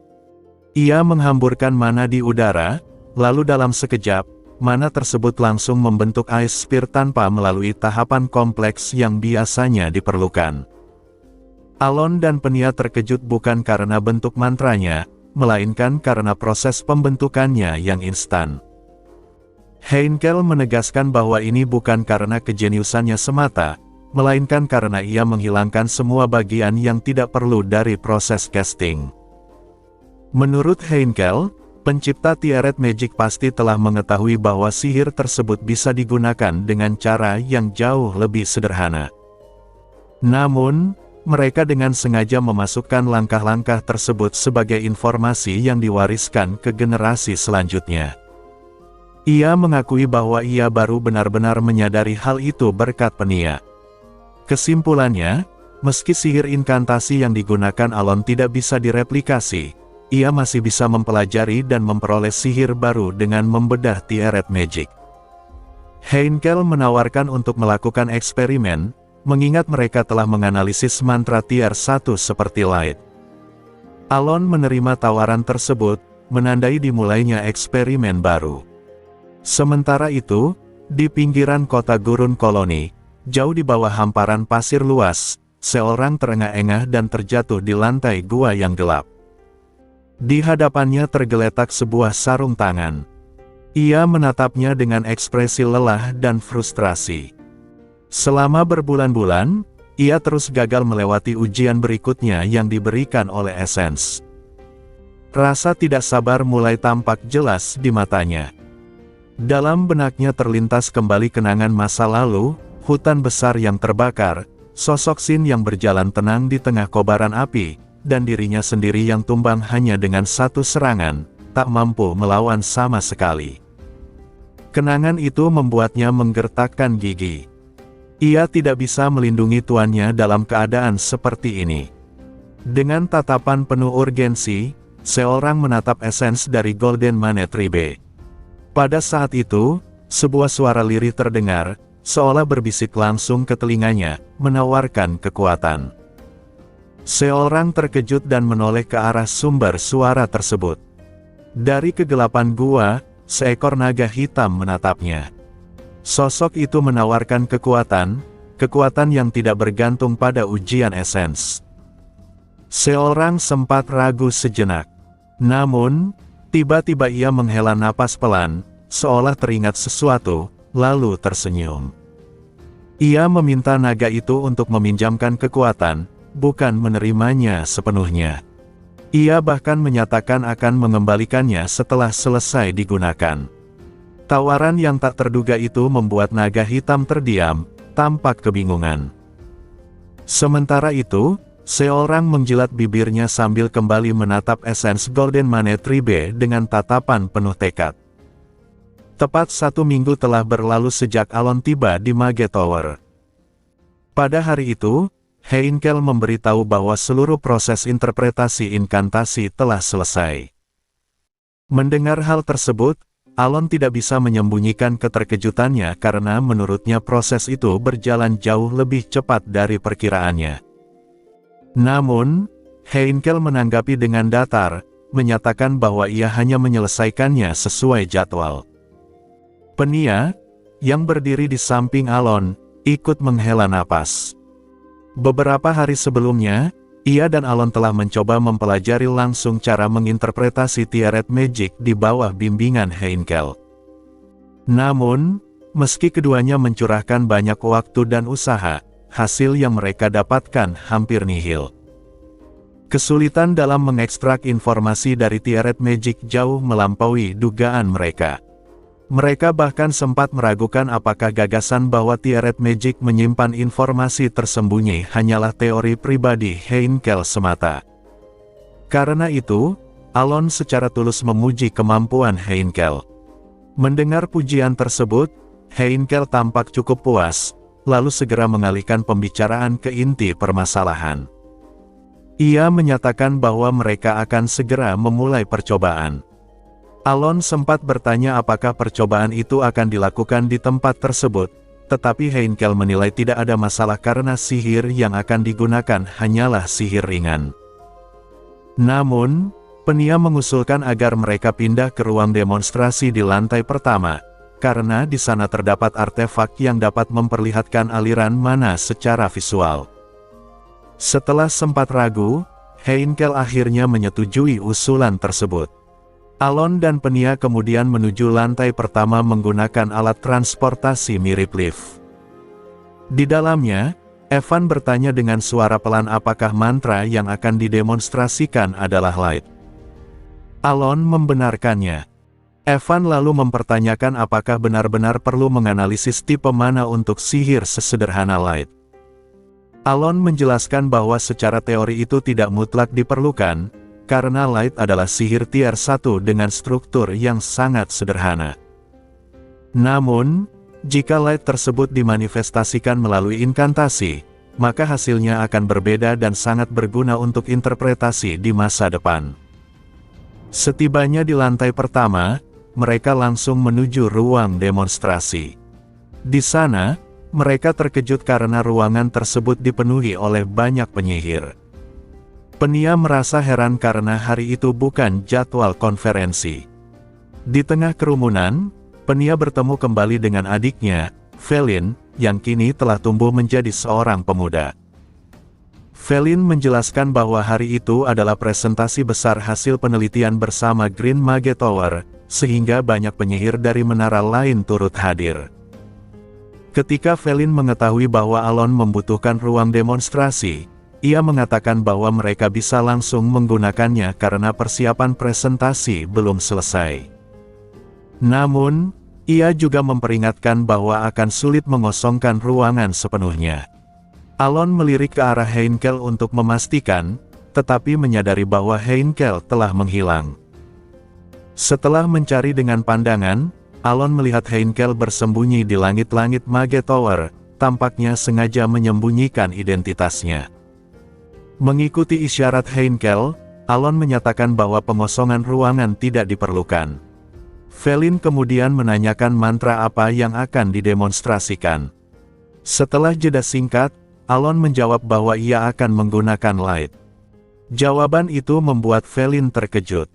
Ia menghamburkan mana di udara, lalu dalam sekejap, mana tersebut langsung membentuk Ice Spear tanpa melalui tahapan kompleks yang biasanya diperlukan. Alon dan Penia terkejut bukan karena bentuk mantranya, melainkan karena proses pembentukannya yang instan. Heinkel menegaskan bahwa ini bukan karena kejeniusannya semata, melainkan karena ia menghilangkan semua bagian yang tidak perlu dari proses casting. Menurut Heinkel, pencipta Teared Magic pasti telah mengetahui bahwa sihir tersebut bisa digunakan dengan cara yang jauh lebih sederhana. Namun, mereka dengan sengaja memasukkan langkah-langkah tersebut sebagai informasi yang diwariskan ke generasi selanjutnya. Ia mengakui bahwa ia baru benar-benar menyadari hal itu berkat Penia. Kesimpulannya, meski sihir inkantasi yang digunakan Alon tidak bisa direplikasi, ia masih bisa mempelajari dan memperoleh sihir baru dengan membedah Teared Magic. Heinkel menawarkan untuk melakukan eksperimen, mengingat mereka telah menganalisis mantra Tier 1 seperti Light. Alon menerima tawaran tersebut, menandai dimulainya eksperimen baru. Sementara itu, di pinggiran kota Gurun Koloni, jauh di bawah hamparan pasir luas, seorang terengah-engah dan terjatuh di lantai gua yang gelap. Di hadapannya tergeletak sebuah sarung tangan. Ia menatapnya dengan ekspresi lelah dan frustrasi. Selama berbulan-bulan, ia terus gagal melewati ujian berikutnya yang diberikan oleh Essence. Rasa tidak sabar mulai tampak jelas di matanya. Dalam benaknya terlintas kembali kenangan masa lalu, hutan besar yang terbakar, sosok Sin yang berjalan tenang di tengah kobaran api, dan dirinya sendiri yang tumbang hanya dengan satu serangan, tak mampu melawan sama sekali. Kenangan itu membuatnya menggertakkan gigi. Ia tidak bisa melindungi tuannya dalam keadaan seperti ini. Dengan tatapan penuh urgensi, seorang menatap Essence dari Golden Manet Ribe. Pada saat itu, sebuah suara lirih terdengar, seolah berbisik langsung ke telinganya, menawarkan kekuatan. Seorang terkejut dan menoleh ke arah sumber suara tersebut. Dari kegelapan gua, seekor naga hitam menatapnya. Sosok itu menawarkan kekuatan yang tidak bergantung pada ujian esens. Seorang sempat ragu sejenak. Namun, tiba-tiba ia menghela napas pelan, seolah teringat sesuatu, lalu tersenyum. Ia meminta naga itu untuk meminjamkan kekuatan, bukan menerimanya sepenuhnya. Ia bahkan menyatakan akan mengembalikannya setelah selesai digunakan. Tawaran yang tak terduga itu membuat naga hitam terdiam, tampak kebingungan. Sementara itu, seorang menjilat bibirnya sambil kembali menatap esens Golden Mane Tribe dengan tatapan penuh tekad. Tepat 1 minggu telah berlalu sejak Alon tiba di Mage Tower. Pada hari itu, Heinkel memberitahu bahwa seluruh proses interpretasi inkantasi telah selesai. Mendengar hal tersebut, Alon tidak bisa menyembunyikan keterkejutannya karena menurutnya proses itu berjalan jauh lebih cepat dari perkiraannya. Namun, Heinkel menanggapi dengan datar, menyatakan bahwa ia hanya menyelesaikannya sesuai jadwal. Penia, yang berdiri di samping Alon, ikut menghela napas. Beberapa hari sebelumnya, ia dan Alon telah mencoba mempelajari langsung cara menginterpretasi Tiaret Magic di bawah bimbingan Heinkel. Namun, meski keduanya mencurahkan banyak waktu dan usaha, hasil yang mereka dapatkan hampir nihil. Kesulitan dalam mengekstrak informasi dari Tiaret Magic jauh melampaui dugaan mereka. Mereka bahkan sempat meragukan apakah gagasan bahwa Tiaret Magic menyimpan informasi tersembunyi hanyalah teori pribadi Heinkel semata. Karena itu, Alon secara tulus memuji kemampuan Heinkel. Mendengar pujian tersebut, Heinkel tampak cukup puas, lalu segera mengalihkan pembicaraan ke inti permasalahan. Ia menyatakan bahwa mereka akan segera memulai percobaan. Alon sempat bertanya apakah percobaan itu akan dilakukan di tempat tersebut, tetapi Heinkel menilai tidak ada masalah karena sihir yang akan digunakan hanyalah sihir ringan. Namun, Penia mengusulkan agar mereka pindah ke ruang demonstrasi di lantai pertama, karena di sana terdapat artefak yang dapat memperlihatkan aliran mana secara visual. Setelah sempat ragu, Heinkel akhirnya menyetujui usulan tersebut. Alon dan Penia kemudian menuju lantai pertama menggunakan alat transportasi mirip lift. Di dalamnya, Evan bertanya dengan suara pelan apakah mantra yang akan didemonstrasikan adalah light. Alon membenarkannya. Evan lalu mempertanyakan apakah benar-benar perlu menganalisis tipe mana untuk sihir sesederhana light. Alon menjelaskan bahwa secara teori itu tidak mutlak diperlukan, karena light adalah sihir tier 1 dengan struktur yang sangat sederhana. Namun, jika light tersebut dimanifestasikan melalui inkantasi, maka hasilnya akan berbeda dan sangat berguna untuk interpretasi di masa depan. Setibanya di lantai pertama, mereka langsung menuju ruang demonstrasi. Di sana, mereka terkejut karena ruangan tersebut dipenuhi oleh banyak penyihir. Penia merasa heran karena hari itu bukan jadwal konferensi. Di tengah kerumunan, Penia bertemu kembali dengan adiknya, Felin, yang kini telah tumbuh menjadi seorang pemuda. Felin menjelaskan bahwa hari itu adalah presentasi besar hasil penelitian bersama Green Mage Tower, sehingga banyak penyihir dari menara lain turut hadir. Ketika Felin mengetahui bahwa Alon membutuhkan ruang demonstrasi, ia mengatakan bahwa mereka bisa langsung menggunakannya karena persiapan presentasi belum selesai. Namun, ia juga memperingatkan bahwa akan sulit mengosongkan ruangan sepenuhnya. Alon melirik ke arah Heinkel untuk memastikan, tetapi menyadari bahwa Heinkel telah menghilang. Setelah mencari dengan pandangan, Alon melihat Heinkel bersembunyi di langit-langit Mage Tower, tampaknya sengaja menyembunyikan identitasnya. Mengikuti isyarat Heinkel, Alon menyatakan bahwa pengosongan ruangan tidak diperlukan. Felin kemudian menanyakan mantra apa yang akan didemonstrasikan. Setelah jeda singkat, Alon menjawab bahwa ia akan menggunakan light. Jawaban itu membuat Felin terkejut.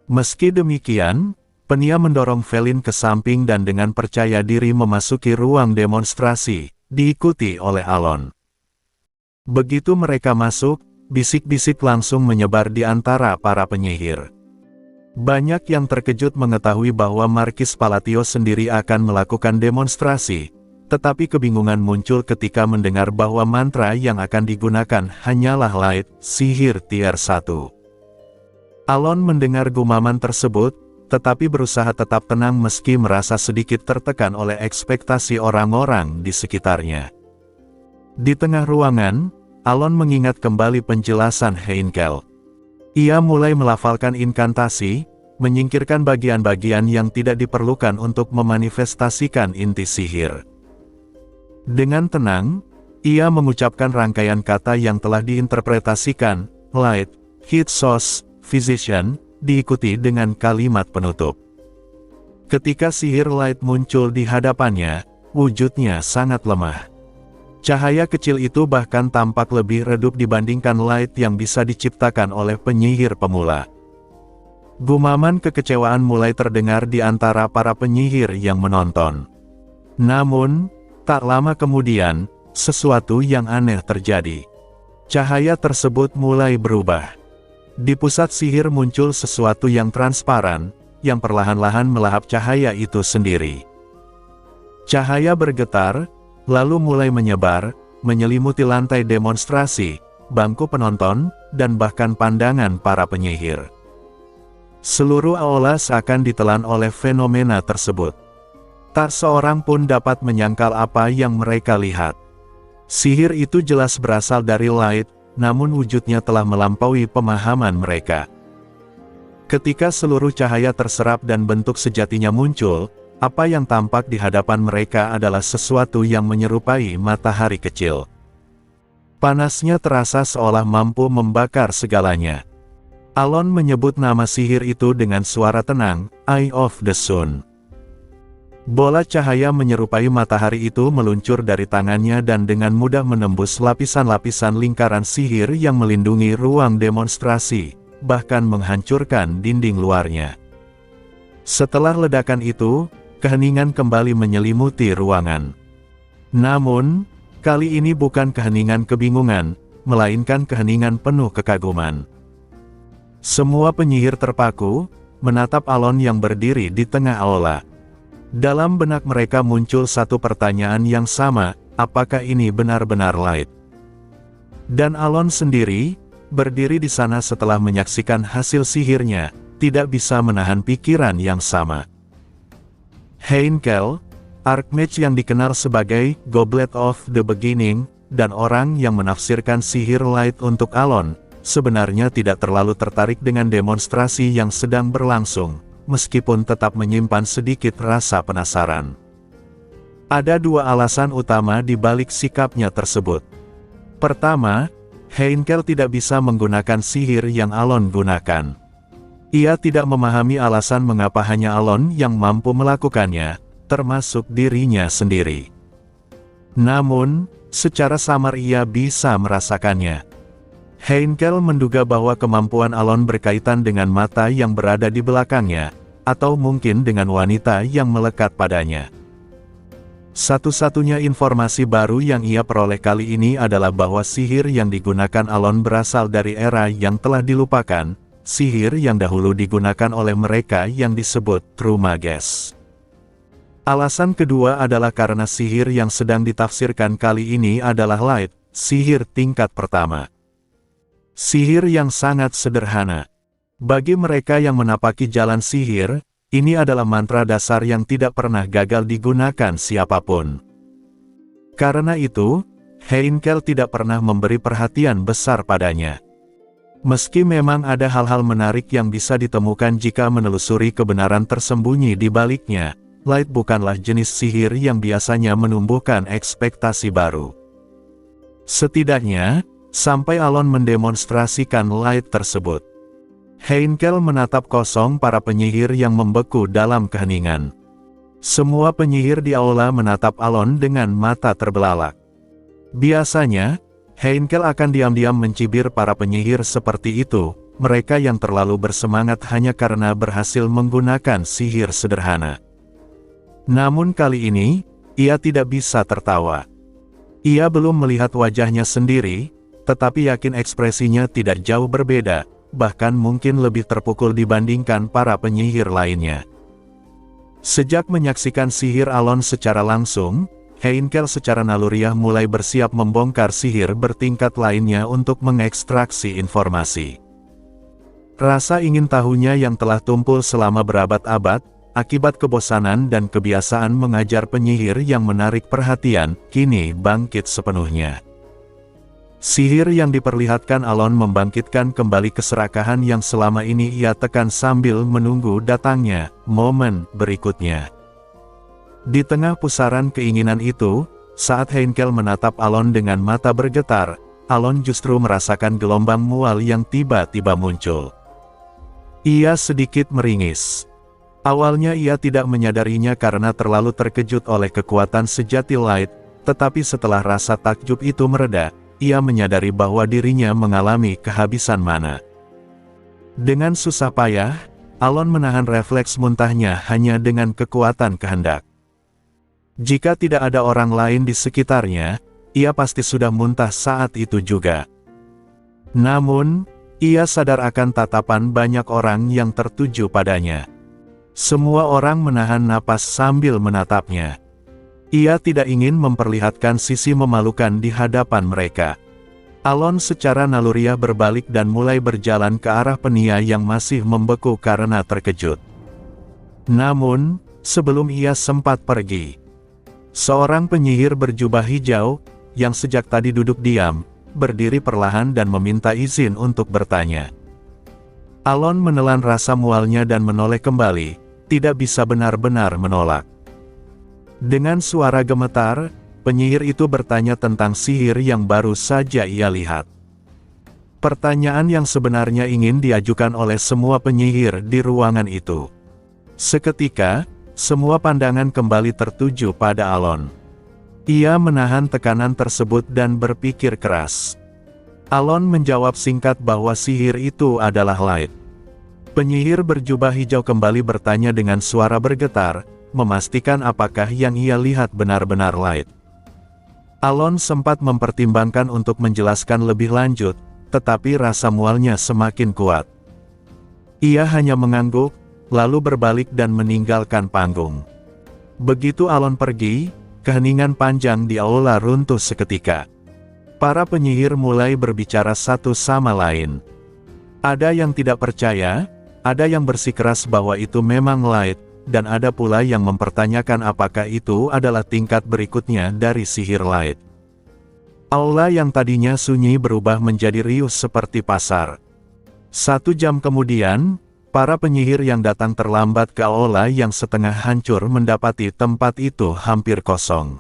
Meski demikian, Penia mendorong Felin ke samping dan dengan percaya diri memasuki ruang demonstrasi, diikuti oleh Alon. Begitu mereka masuk, bisik-bisik langsung menyebar di antara para penyihir. Banyak yang terkejut mengetahui bahwa Markis Palatios sendiri akan melakukan demonstrasi, tetapi kebingungan muncul ketika mendengar bahwa mantra yang akan digunakan hanyalah light, sihir tier 1. Alon mendengar gumaman tersebut, tetapi berusaha tetap tenang meski merasa sedikit tertekan oleh ekspektasi orang-orang di sekitarnya. Di tengah ruangan, Alon mengingat kembali penjelasan Heinkel. Ia mulai melafalkan inkantasi, menyingkirkan bagian-bagian yang tidak diperlukan untuk memanifestasikan inti sihir. Dengan tenang, ia mengucapkan rangkaian kata yang telah diinterpretasikan, light, heat source, physician, diikuti dengan kalimat penutup. Ketika sihir light muncul di hadapannya, wujudnya sangat lemah. Cahaya kecil itu bahkan tampak lebih redup dibandingkan light yang bisa diciptakan oleh penyihir pemula. Gumaman kekecewaan mulai terdengar di antara para penyihir yang menonton. Namun, tak lama kemudian, sesuatu yang aneh terjadi. Cahaya tersebut mulai berubah. Di pusat sihir muncul sesuatu yang transparan, yang perlahan-lahan melahap cahaya itu sendiri. Cahaya bergetar, lalu mulai menyebar, menyelimuti lantai demonstrasi, bangku penonton, dan bahkan pandangan para penyihir. Seluruh aula seakan ditelan oleh fenomena tersebut. Tak seorang pun dapat menyangkal apa yang mereka lihat. Sihir itu jelas berasal dari light, namun wujudnya telah melampaui pemahaman mereka. Ketika seluruh cahaya terserap dan bentuk sejatinya muncul, apa yang tampak di hadapan mereka adalah sesuatu yang menyerupai matahari kecil. Panasnya terasa seolah mampu membakar segalanya. Alon menyebut nama sihir itu dengan suara tenang, Eye of the Sun. Bola cahaya menyerupai matahari itu meluncur dari tangannya dan dengan mudah menembus lapisan-lapisan lingkaran sihir yang melindungi ruang demonstrasi, bahkan menghancurkan dinding luarnya. Setelah ledakan itu, keheningan kembali menyelimuti ruangan. Namun, kali ini bukan keheningan kebingungan, melainkan keheningan penuh kekaguman. Semua penyihir terpaku, menatap Alon yang berdiri di tengah aula. Dalam benak mereka muncul satu pertanyaan yang sama, apakah ini benar-benar light? Dan Alon sendiri, berdiri di sana setelah menyaksikan hasil sihirnya, tidak bisa menahan pikiran yang sama. Heinkel, Archmage yang dikenal sebagai Goblet of the Beginning, dan orang yang menafsirkan sihir light untuk Alon, sebenarnya tidak terlalu tertarik dengan demonstrasi yang sedang berlangsung, meskipun tetap menyimpan sedikit rasa penasaran. Ada dua alasan utama di balik sikapnya tersebut. Pertama, Heinkel tidak bisa menggunakan sihir yang Alon gunakan. Ia tidak memahami alasan mengapa hanya Alon yang mampu melakukannya, termasuk dirinya sendiri. Namun, secara samar ia bisa merasakannya. Heinkel menduga bahwa kemampuan Alon berkaitan dengan mata yang berada di belakangnya, atau mungkin dengan wanita yang melekat padanya. Satu-satunya informasi baru yang ia peroleh kali ini adalah bahwa sihir yang digunakan Alon berasal dari era yang telah dilupakan, sihir yang dahulu digunakan oleh mereka yang disebut True Mages. Alasan kedua adalah karena sihir yang sedang ditafsirkan kali ini adalah light, sihir tingkat pertama. Sihir yang sangat sederhana. Bagi mereka yang menapaki jalan sihir, ini adalah mantra dasar yang tidak pernah gagal digunakan siapapun. Karena itu, Heinkel tidak pernah memberi perhatian besar padanya. Meski memang ada hal-hal menarik yang bisa ditemukan jika menelusuri kebenaran tersembunyi di baliknya, light bukanlah jenis sihir yang biasanya menumbuhkan ekspektasi baru. Setidaknya, sampai Alon mendemonstrasikan light tersebut. Heinkel menatap kosong para penyihir yang membeku dalam keheningan. Semua penyihir di aula menatap Alon dengan mata terbelalak. Biasanya, Heinkel akan diam-diam mencibir para penyihir seperti itu, mereka yang terlalu bersemangat hanya karena berhasil menggunakan sihir sederhana. Namun kali ini, ia tidak bisa tertawa. Ia belum melihat wajahnya sendiri, tetapi yakin ekspresinya tidak jauh berbeda, bahkan mungkin lebih terpukul dibandingkan para penyihir lainnya. Sejak menyaksikan sihir Alon secara langsung, Heinkel secara naluriah mulai bersiap membongkar sihir bertingkat lainnya untuk mengekstraksi informasi. Rasa ingin tahunya yang telah tumpul selama berabad-abad, akibat kebosanan dan kebiasaan mengajar penyihir yang menarik perhatian, kini bangkit sepenuhnya. Sihir yang diperlihatkan Alon membangkitkan kembali keserakahan yang selama ini ia tekan sambil menunggu datangnya momen berikutnya. Di tengah pusaran keinginan itu, saat Heinkel menatap Alon dengan mata bergetar, Alon justru merasakan gelombang mual yang tiba-tiba muncul. Ia sedikit meringis. Awalnya ia tidak menyadarinya karena terlalu terkejut oleh kekuatan sejati Light, tetapi setelah rasa takjub itu mereda, ia menyadari bahwa dirinya mengalami kehabisan mana. Dengan susah payah, Alon menahan refleks muntahnya hanya dengan kekuatan kehendak. Jika tidak ada orang lain di sekitarnya, ia pasti sudah muntah saat itu juga. Namun, ia sadar akan tatapan banyak orang yang tertuju padanya. Semua orang menahan napas sambil menatapnya. Ia tidak ingin memperlihatkan sisi memalukan di hadapan mereka. Alon secara naluriah berbalik dan mulai berjalan ke arah Penia yang masih membeku karena terkejut. Namun, sebelum ia sempat pergi, seorang penyihir berjubah hijau, yang sejak tadi duduk diam, berdiri perlahan dan meminta izin untuk bertanya. Alon menelan rasa mualnya dan menoleh kembali, tidak bisa benar-benar menolak. Dengan suara gemetar, penyihir itu bertanya tentang sihir yang baru saja ia lihat. Pertanyaan yang sebenarnya ingin diajukan oleh semua penyihir di ruangan itu. Seketika, semua pandangan kembali tertuju pada Alon. Ia menahan tekanan tersebut dan berpikir keras. Alon menjawab singkat bahwa sihir itu adalah Light. Penyihir berjubah hijau kembali bertanya dengan suara bergetar, memastikan apakah yang ia lihat benar-benar Light. Alon sempat mempertimbangkan untuk menjelaskan lebih lanjut, tetapi rasa mualnya semakin kuat. Ia hanya mengangguk, lalu berbalik dan meninggalkan panggung. Begitu Alon pergi, keheningan panjang di aula runtuh seketika. Para penyihir mulai berbicara satu sama lain. Ada yang tidak percaya, ada yang bersikeras bahwa itu memang Light, dan ada pula yang mempertanyakan apakah itu adalah tingkat berikutnya dari sihir Light. Aula yang tadinya sunyi berubah menjadi riuh seperti pasar. 1 jam kemudian, para penyihir yang datang terlambat ke aula yang setengah hancur mendapati tempat itu hampir kosong.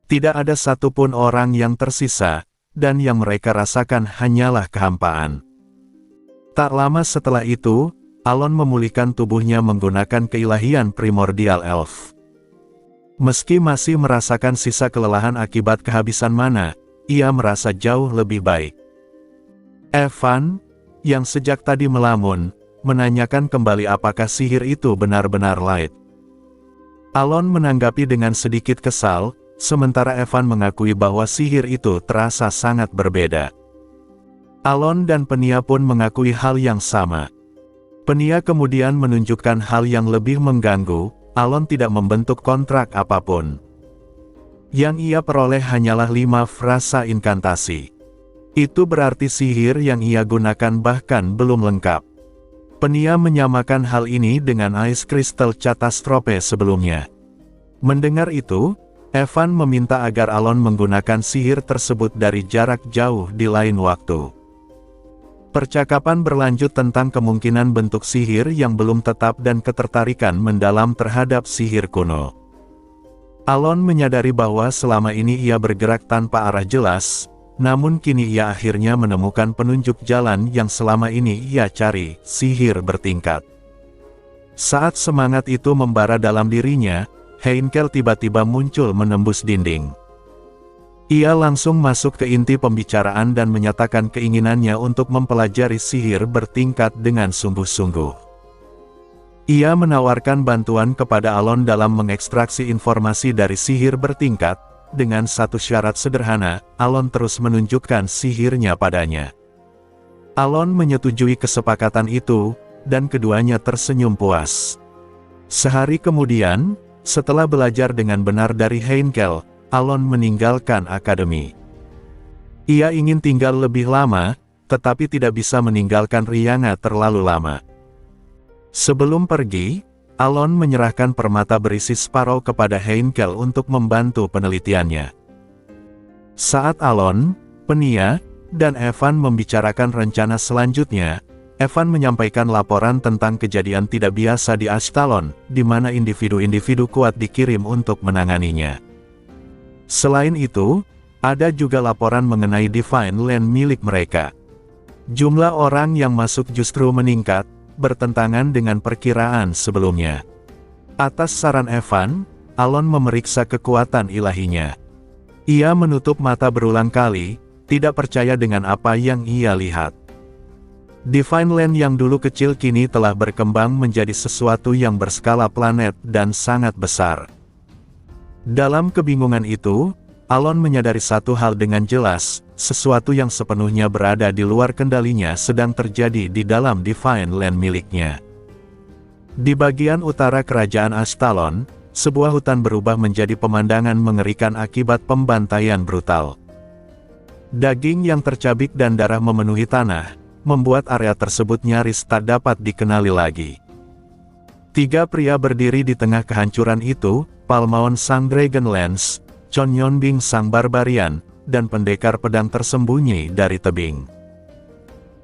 Tidak ada satupun orang yang tersisa, dan yang mereka rasakan hanyalah kehampaan. Tak lama setelah itu, Alon memulihkan tubuhnya menggunakan keilahian primordial elf. Meski masih merasakan sisa kelelahan akibat kehabisan mana, ia merasa jauh lebih baik. Evan, yang sejak tadi melamun, menanyakan kembali apakah sihir itu benar-benar Light. Alon menanggapi dengan sedikit kesal, sementara Evan mengakui bahwa sihir itu terasa sangat berbeda. Alon dan Penia pun mengakui hal yang sama. Penia kemudian menunjukkan hal yang lebih mengganggu, Alon tidak membentuk kontrak apapun. Yang ia peroleh hanyalah 5 frasa inkantasi. Itu berarti sihir yang ia gunakan bahkan belum lengkap. Penia menyamakan hal ini dengan Ice Crystal Catastrophe sebelumnya. Mendengar itu, Evan meminta agar Alon menggunakan sihir tersebut dari jarak jauh di lain waktu. Percakapan berlanjut tentang kemungkinan bentuk sihir yang belum tetap dan ketertarikan mendalam terhadap sihir kuno. Alon menyadari bahwa selama ini ia bergerak tanpa arah jelas, namun kini ia akhirnya menemukan penunjuk jalan yang selama ini ia cari, sihir bertingkat. Saat semangat itu membara dalam dirinya, Heinkel tiba-tiba muncul menembus dinding. Ia langsung masuk ke inti pembicaraan dan menyatakan keinginannya untuk mempelajari sihir bertingkat dengan sungguh-sungguh. Ia menawarkan bantuan kepada Alon dalam mengekstraksi informasi dari sihir bertingkat, dengan satu syarat sederhana, Alon terus menunjukkan sihirnya padanya. Alon menyetujui kesepakatan itu, dan keduanya tersenyum puas. Sehari kemudian, setelah belajar dengan benar dari Heinkel, Alon meninggalkan akademi. Ia ingin tinggal lebih lama, tetapi tidak bisa meninggalkan Rianga terlalu lama. Sebelum pergi, Alon menyerahkan permata berisi Sparrow kepada Heinkel untuk membantu penelitiannya. Saat Alon, Penia, dan Evan membicarakan rencana selanjutnya, Evan menyampaikan laporan tentang kejadian tidak biasa di Ashtalon, di mana individu-individu kuat dikirim untuk menanganinya. Selain itu, ada juga laporan mengenai Divine Land milik mereka. Jumlah orang yang masuk justru meningkat, bertentangan dengan perkiraan sebelumnya. Atas saran Evan, Alon memeriksa kekuatan ilahinya. Ia menutup mata berulang kali, tidak percaya dengan apa yang ia lihat. Divine Land yang dulu kecil kini telah berkembang menjadi sesuatu yang berskala planet dan sangat besar. Dalam kebingungan itu, Alon menyadari satu hal dengan jelas, sesuatu yang sepenuhnya berada di luar kendalinya sedang terjadi di dalam Divine Land miliknya. Di bagian utara kerajaan Ashtalon, sebuah hutan berubah menjadi pemandangan mengerikan akibat pembantaian brutal. Daging yang tercabik dan darah memenuhi tanah, membuat area tersebut nyaris tak dapat dikenali lagi. Tiga pria berdiri di tengah kehancuran itu, Palmaon sang Dragonlance, Chonyeonbing sang Barbarian, dan pendekar pedang tersembunyi dari tebing.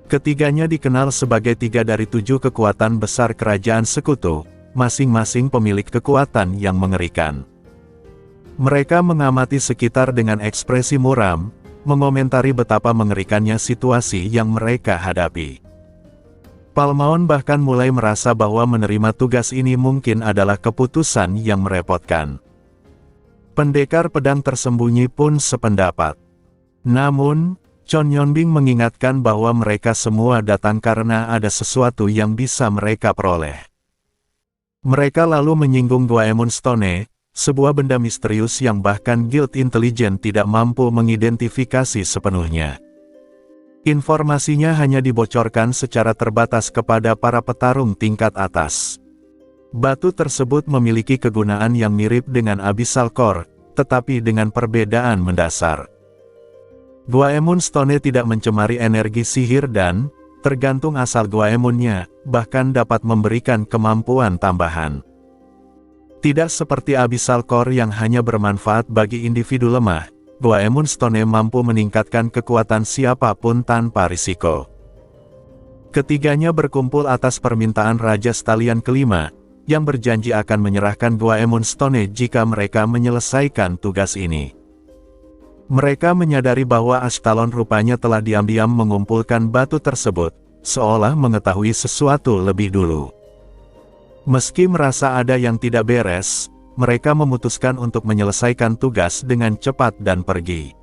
Ketiganya dikenal sebagai tiga dari 7 kekuatan besar kerajaan sekutu, masing-masing pemilik kekuatan yang mengerikan. Mereka mengamati sekitar dengan ekspresi muram, mengomentari betapa mengerikannya situasi yang mereka hadapi. Palmaon bahkan mulai merasa bahwa menerima tugas ini mungkin adalah keputusan yang merepotkan. Pendekar pedang tersembunyi pun sependapat. Namun, Chonyeonbing mengingatkan bahwa mereka semua datang karena ada sesuatu yang bisa mereka peroleh. Mereka lalu menyinggung Goemon Stone, sebuah benda misterius yang bahkan Guild Intelijen tidak mampu mengidentifikasi sepenuhnya. Informasinya hanya dibocorkan secara terbatas kepada para petarung tingkat atas. Batu tersebut memiliki kegunaan yang mirip dengan Abyssal Core, tetapi dengan perbedaan mendasar. Goemon Stone tidak mencemari energi sihir dan, tergantung asal Goemonnya, bahkan dapat memberikan kemampuan tambahan. Tidak seperti Abyssal Core yang hanya bermanfaat bagi individu lemah, Goemon Stone mampu meningkatkan kekuatan siapapun tanpa risiko. Ketiganya berkumpul atas permintaan Raja Stalian kelima, yang berjanji akan menyerahkan Goemon Stone jika mereka menyelesaikan tugas ini. Mereka menyadari bahwa Ashtalon rupanya telah diam-diam mengumpulkan batu tersebut, seolah mengetahui sesuatu lebih dulu. Meski merasa ada yang tidak beres, mereka memutuskan untuk menyelesaikan tugas dengan cepat dan pergi.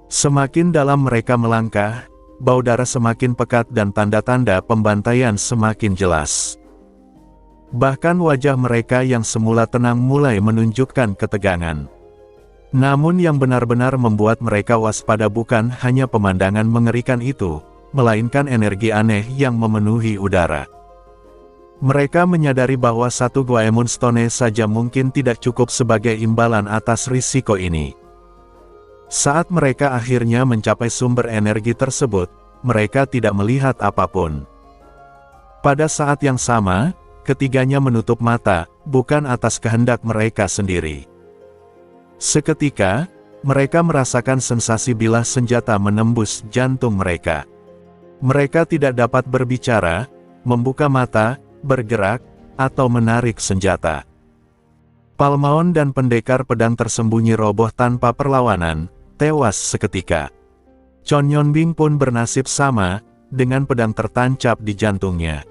Semakin dalam mereka melangkah, bau darah semakin pekat dan tanda-tanda pembantaian semakin jelas. Bahkan wajah mereka yang semula tenang mulai menunjukkan ketegangan. Namun yang benar-benar membuat mereka waspada bukan hanya pemandangan mengerikan itu, melainkan energi aneh yang memenuhi udara. Mereka menyadari bahwa satu Goemon Stone saja mungkin tidak cukup sebagai imbalan atas risiko ini. Saat mereka akhirnya mencapai sumber energi tersebut, mereka tidak melihat apapun. Pada saat yang sama, ketiganya menutup mata, bukan atas kehendak mereka sendiri. Seketika, mereka merasakan sensasi bilah senjata menembus jantung mereka. Mereka tidak dapat berbicara, membuka mata, bergerak, atau menarik senjata. Palmaon dan pendekar pedang tersembunyi roboh tanpa perlawanan, tewas seketika. Chonyeonbing pun bernasib sama, dengan pedang tertancap di jantungnya.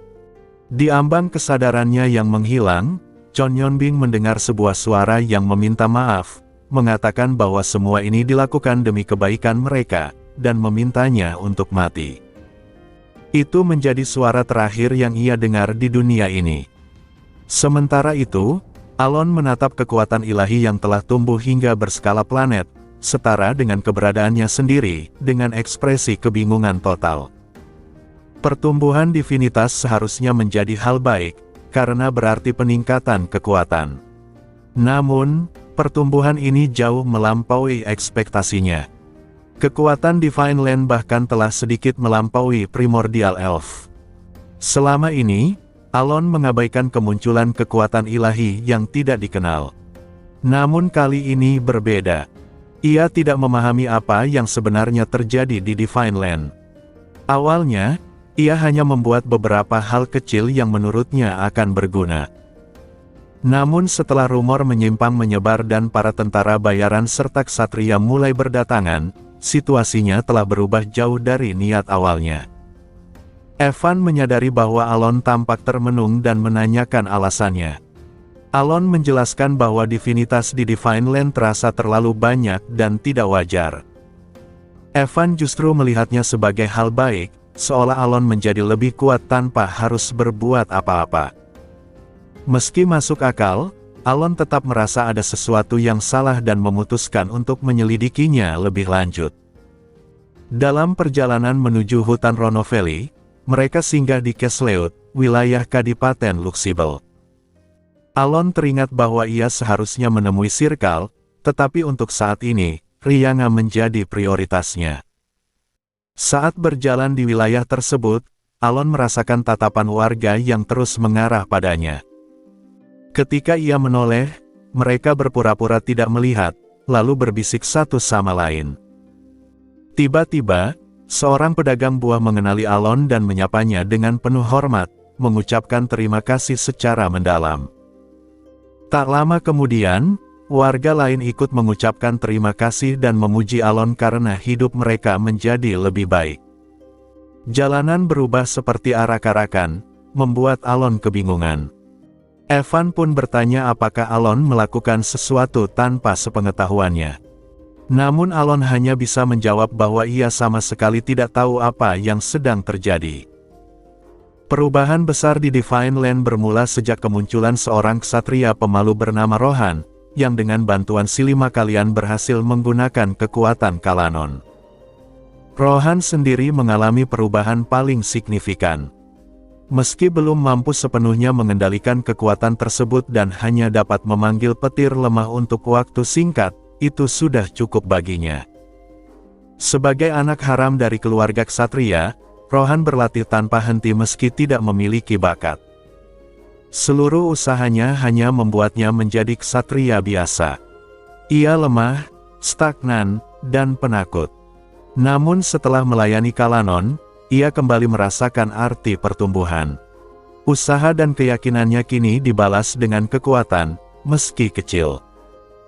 Di ambang kesadarannya yang menghilang, Chonyeonbing mendengar sebuah suara yang meminta maaf, mengatakan bahwa semua ini dilakukan demi kebaikan mereka, dan memintanya untuk mati. Itu menjadi suara terakhir yang ia dengar di dunia ini. Sementara itu, Alon menatap kekuatan ilahi yang telah tumbuh hingga berskala planet, setara dengan keberadaannya sendiri, dengan ekspresi kebingungan total. Pertumbuhan divinitas seharusnya menjadi hal baik, karena berarti peningkatan kekuatan. Namun, pertumbuhan ini jauh melampaui ekspektasinya. Kekuatan Divine Land bahkan telah sedikit melampaui Primordial Elf. Selama ini, Alon mengabaikan kemunculan kekuatan ilahi yang tidak dikenal. Namun kali ini berbeda. Ia tidak memahami apa yang sebenarnya terjadi di Divine Land. Awalnya, ia hanya membuat beberapa hal kecil yang menurutnya akan berguna. Namun setelah rumor menyimpang menyebar dan para tentara bayaran serta ksatria mulai berdatangan, situasinya telah berubah jauh dari niat awalnya. Evan menyadari bahwa Alon tampak termenung dan menanyakan alasannya. Alon menjelaskan bahwa divinitas di Divine Land terasa terlalu banyak dan tidak wajar. Evan justru melihatnya sebagai hal baik, seolah Alon menjadi lebih kuat tanpa harus berbuat apa-apa. Meski masuk akal, Alon tetap merasa ada sesuatu yang salah dan memutuskan untuk menyelidikinya lebih lanjut. Dalam perjalanan menuju hutan Rono Valley, mereka singgah di Kesleut, wilayah Kadipaten Luxibel. Alon teringat bahwa ia seharusnya menemui Sirkal, tetapi untuk saat ini, Rianga menjadi prioritasnya. Saat berjalan di wilayah tersebut, Alon merasakan tatapan warga yang terus mengarah padanya. Ketika ia menoleh, mereka berpura-pura tidak melihat, lalu berbisik satu sama lain. Tiba-tiba, seorang pedagang buah mengenali Alon dan menyapanya dengan penuh hormat, mengucapkan terima kasih secara mendalam. Tak lama kemudian, warga lain ikut mengucapkan terima kasih dan memuji Alon karena hidup mereka menjadi lebih baik. Jalanan berubah seperti arak-arakan, membuat Alon kebingungan. Evan pun bertanya apakah Alon melakukan sesuatu tanpa sepengetahuannya. Namun Alon hanya bisa menjawab bahwa ia sama sekali tidak tahu apa yang sedang terjadi. Perubahan besar di Divine Land bermula sejak kemunculan seorang ksatria pemalu bernama Rohan, yang dengan bantuan si 5 kalian berhasil menggunakan kekuatan Kalanon. Rohan sendiri mengalami perubahan paling signifikan. Meski belum mampu sepenuhnya mengendalikan kekuatan tersebut dan hanya dapat memanggil petir lemah untuk waktu singkat, itu sudah cukup baginya. Sebagai anak haram dari keluarga ksatria, Rohan berlatih tanpa henti meski tidak memiliki bakat. Seluruh usahanya hanya membuatnya menjadi ksatria biasa. Ia lemah, stagnan, dan penakut. Namun setelah melayani Kalanon, ia kembali merasakan arti pertumbuhan. Usaha dan keyakinannya kini dibalas dengan kekuatan, meski kecil.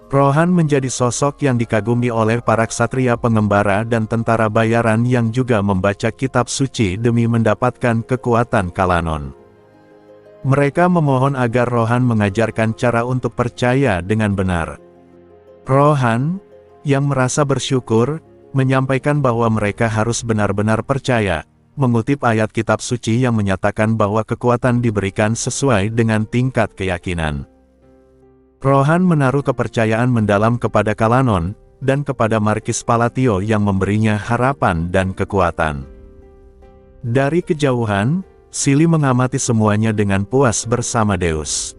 Rohan menjadi sosok yang dikagumi oleh para ksatria pengembara dan tentara bayaran yang juga membaca kitab suci demi mendapatkan kekuatan Kalanon. Mereka memohon agar Rohan mengajarkan cara untuk percaya dengan benar. Rohan, yang merasa bersyukur, menyampaikan bahwa mereka harus benar-benar percaya, mengutip ayat kitab suci yang menyatakan bahwa kekuatan diberikan sesuai dengan tingkat keyakinan. Rohan menaruh kepercayaan mendalam kepada Kalanon, dan kepada Markis Palatio yang memberinya harapan dan kekuatan. Dari kejauhan, Sili mengamati semuanya dengan puas bersama Deus.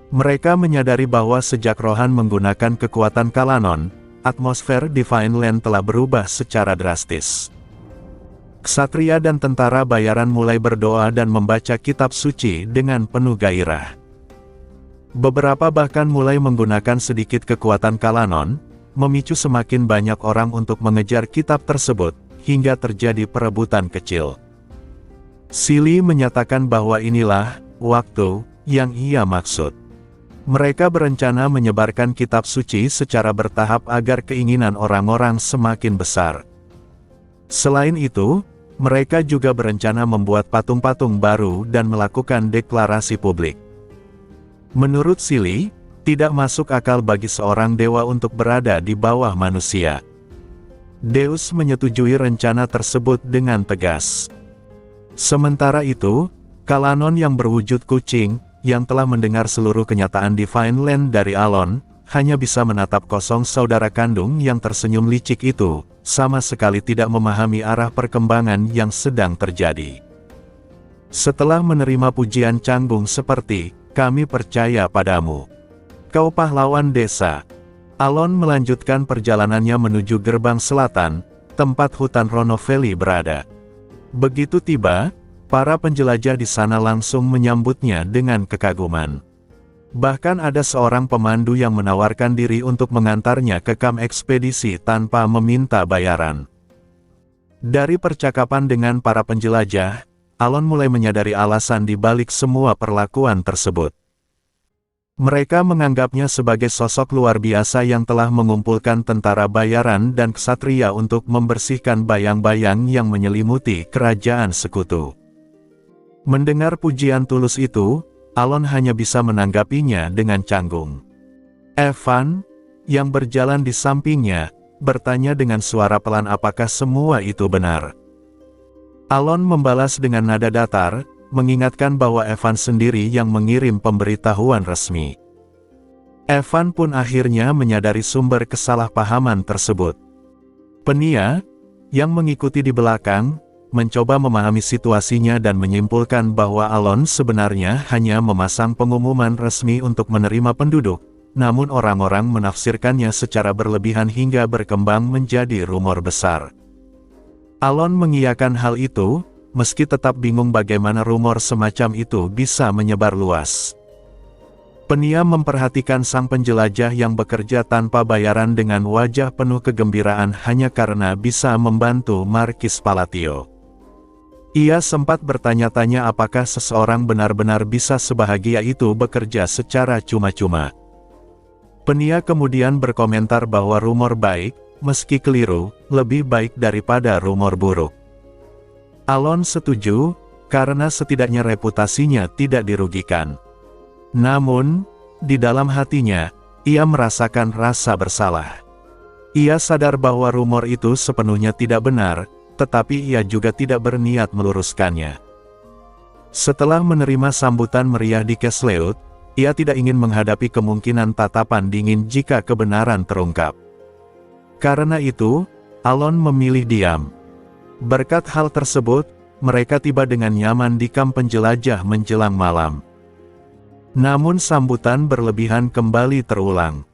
Mereka menyadari bahwa sejak Rohan menggunakan kekuatan Kalanon, atmosfer Divine Land telah berubah secara drastis. Ksatria dan tentara bayaran mulai berdoa dan membaca kitab suci dengan penuh gairah. Beberapa bahkan mulai menggunakan sedikit kekuatan Kalanon, memicu semakin banyak orang untuk mengejar kitab tersebut, hingga terjadi perebutan kecil. Sili menyatakan bahwa inilah waktu yang ia maksud. Mereka berencana menyebarkan kitab suci secara bertahap agar keinginan orang-orang semakin besar. Selain itu, mereka juga berencana membuat patung-patung baru dan melakukan deklarasi publik. Menurut Sili, Tidak masuk akal bagi seorang dewa untuk berada di bawah manusia. Deus menyetujui rencana tersebut dengan tegas. Sementara itu, Kalanon yang berwujud kucing, yang telah mendengar seluruh kenyataan Divine Land dari Alon, hanya bisa menatap kosong saudara kandung yang tersenyum licik itu, sama sekali tidak memahami arah perkembangan yang sedang terjadi. Setelah menerima pujian canggung seperti, "Kami percaya padamu. Kau pahlawan desa." Alon melanjutkan perjalanannya menuju gerbang selatan, tempat hutan Ronovelli berada. Begitu tiba, para penjelajah di sana langsung menyambutnya dengan kekaguman. Bahkan ada seorang pemandu yang menawarkan diri untuk mengantarnya ke kamp ekspedisi tanpa meminta bayaran. Dari percakapan dengan para penjelajah, Alon mulai menyadari alasan di balik semua perlakuan tersebut. Mereka menganggapnya sebagai sosok luar biasa yang telah mengumpulkan tentara bayaran dan ksatria untuk membersihkan bayang-bayang yang menyelimuti kerajaan sekutu. Mendengar pujian tulus itu, Alon hanya bisa menanggapinya dengan canggung. Evan, yang berjalan di sampingnya, bertanya dengan suara pelan apakah semua itu benar. Alon membalas dengan nada datar, mengingatkan bahwa Evan sendiri yang mengirim pemberitahuan resmi. Evan pun akhirnya menyadari sumber kesalahpahaman tersebut. Penia, yang mengikuti di belakang, mencoba memahami situasinya dan menyimpulkan bahwa Alon sebenarnya hanya memasang pengumuman resmi untuk menerima penduduk, namun orang-orang menafsirkannya secara berlebihan hingga berkembang menjadi rumor besar. Alon mengiyakan hal itu, meski tetap bingung bagaimana rumor semacam itu bisa menyebar luas. Penia memperhatikan sang penjelajah yang bekerja tanpa bayaran dengan wajah penuh kegembiraan hanya karena bisa membantu Markis Palatio. Ia sempat bertanya-tanya apakah seseorang benar-benar bisa sebahagia itu bekerja secara cuma-cuma. Penia kemudian berkomentar bahwa rumor baik, meski keliru, lebih baik daripada rumor buruk. Alon setuju, karena setidaknya reputasinya tidak dirugikan. Namun, di dalam hatinya, ia merasakan rasa bersalah. Ia sadar bahwa rumor itu sepenuhnya tidak benar, tetapi ia juga tidak berniat meluruskannya. Setelah menerima sambutan meriah di Kesleut, ia tidak ingin menghadapi kemungkinan tatapan dingin jika kebenaran terungkap. Karena itu, Alon memilih diam. Berkat hal tersebut, mereka tiba dengan nyaman di kamp penjelajah menjelang malam. Namun sambutan berlebihan kembali terulang.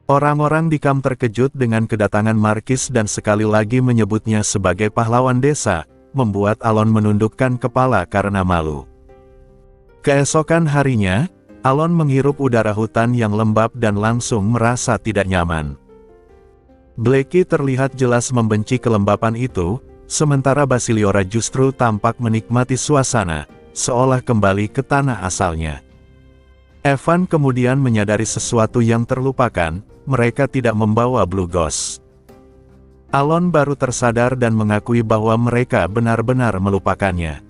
Orang-orang di kamp terkejut dengan kedatangan Markis dan sekali lagi menyebutnya sebagai pahlawan desa, membuat Alon menundukkan kepala karena malu. Keesokan harinya, Alon menghirup udara hutan yang lembab dan langsung merasa tidak nyaman. Blackie terlihat jelas membenci kelembapan itu, sementara Basiliora justru tampak menikmati suasana, seolah kembali ke tanah asalnya. Evan kemudian menyadari sesuatu yang terlupakan, mereka tidak membawa Blue Ghost. Alon baru tersadar dan mengakui bahwa mereka benar-benar melupakannya.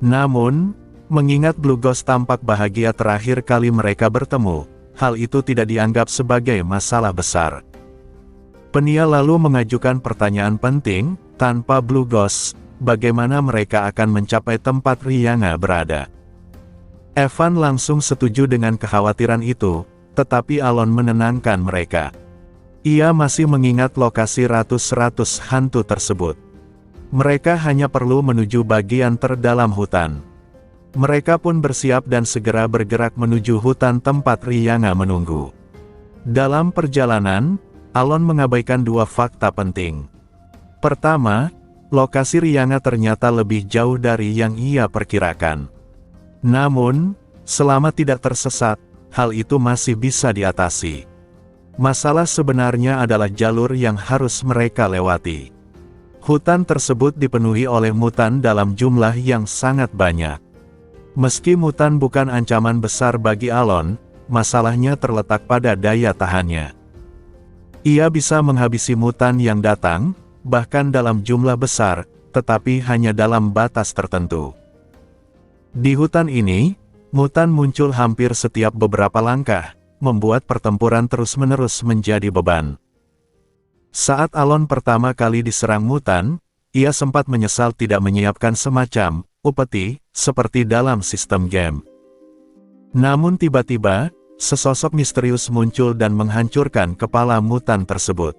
Namun, mengingat Blue Ghost tampak bahagia terakhir kali mereka bertemu, hal itu tidak dianggap sebagai masalah besar. Penia lalu mengajukan pertanyaan penting, tanpa Blue Ghost, bagaimana mereka akan mencapai tempat Rianga berada? Evan langsung setuju dengan kekhawatiran itu, tetapi Alon menenangkan mereka. Ia masih mengingat lokasi ratus-ratus hantu tersebut. Mereka hanya perlu menuju bagian terdalam hutan. Mereka pun bersiap dan segera bergerak menuju hutan tempat Rianga menunggu. Dalam perjalanan, Alon mengabaikan dua fakta penting. Pertama, lokasi Rianga ternyata lebih jauh dari yang ia perkirakan. Namun, selama tidak tersesat, hal itu masih bisa diatasi. Masalah sebenarnya adalah jalur yang harus mereka lewati. Hutan tersebut dipenuhi oleh mutan dalam jumlah yang sangat banyak. Meski mutan bukan ancaman besar bagi Alon, masalahnya terletak pada daya tahannya. Ia bisa menghabisi mutan yang datang, bahkan dalam jumlah besar, tetapi hanya dalam batas tertentu. Di hutan ini, mutan muncul hampir setiap beberapa langkah, membuat pertempuran terus-menerus menjadi beban. Saat Alon pertama kali diserang mutan, ia sempat menyesal tidak menyiapkan semacam upeti seperti dalam sistem game. Namun tiba-tiba, sesosok misterius muncul dan menghancurkan kepala mutan tersebut.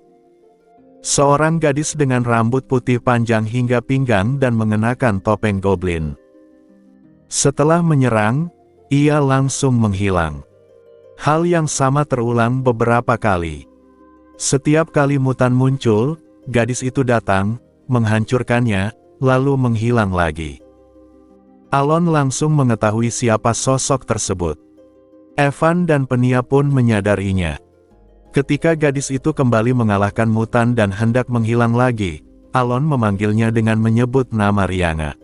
Seorang gadis dengan rambut putih panjang hingga pinggang dan mengenakan topeng goblin. Setelah menyerang, ia langsung menghilang. Hal yang sama terulang beberapa kali. Setiap kali mutan muncul, gadis itu datang, menghancurkannya, lalu menghilang lagi. Alon langsung mengetahui siapa sosok tersebut. Evan dan Penia pun menyadarinya. Ketika gadis itu kembali mengalahkan mutan dan hendak menghilang lagi, Alon memanggilnya dengan menyebut nama Rianga.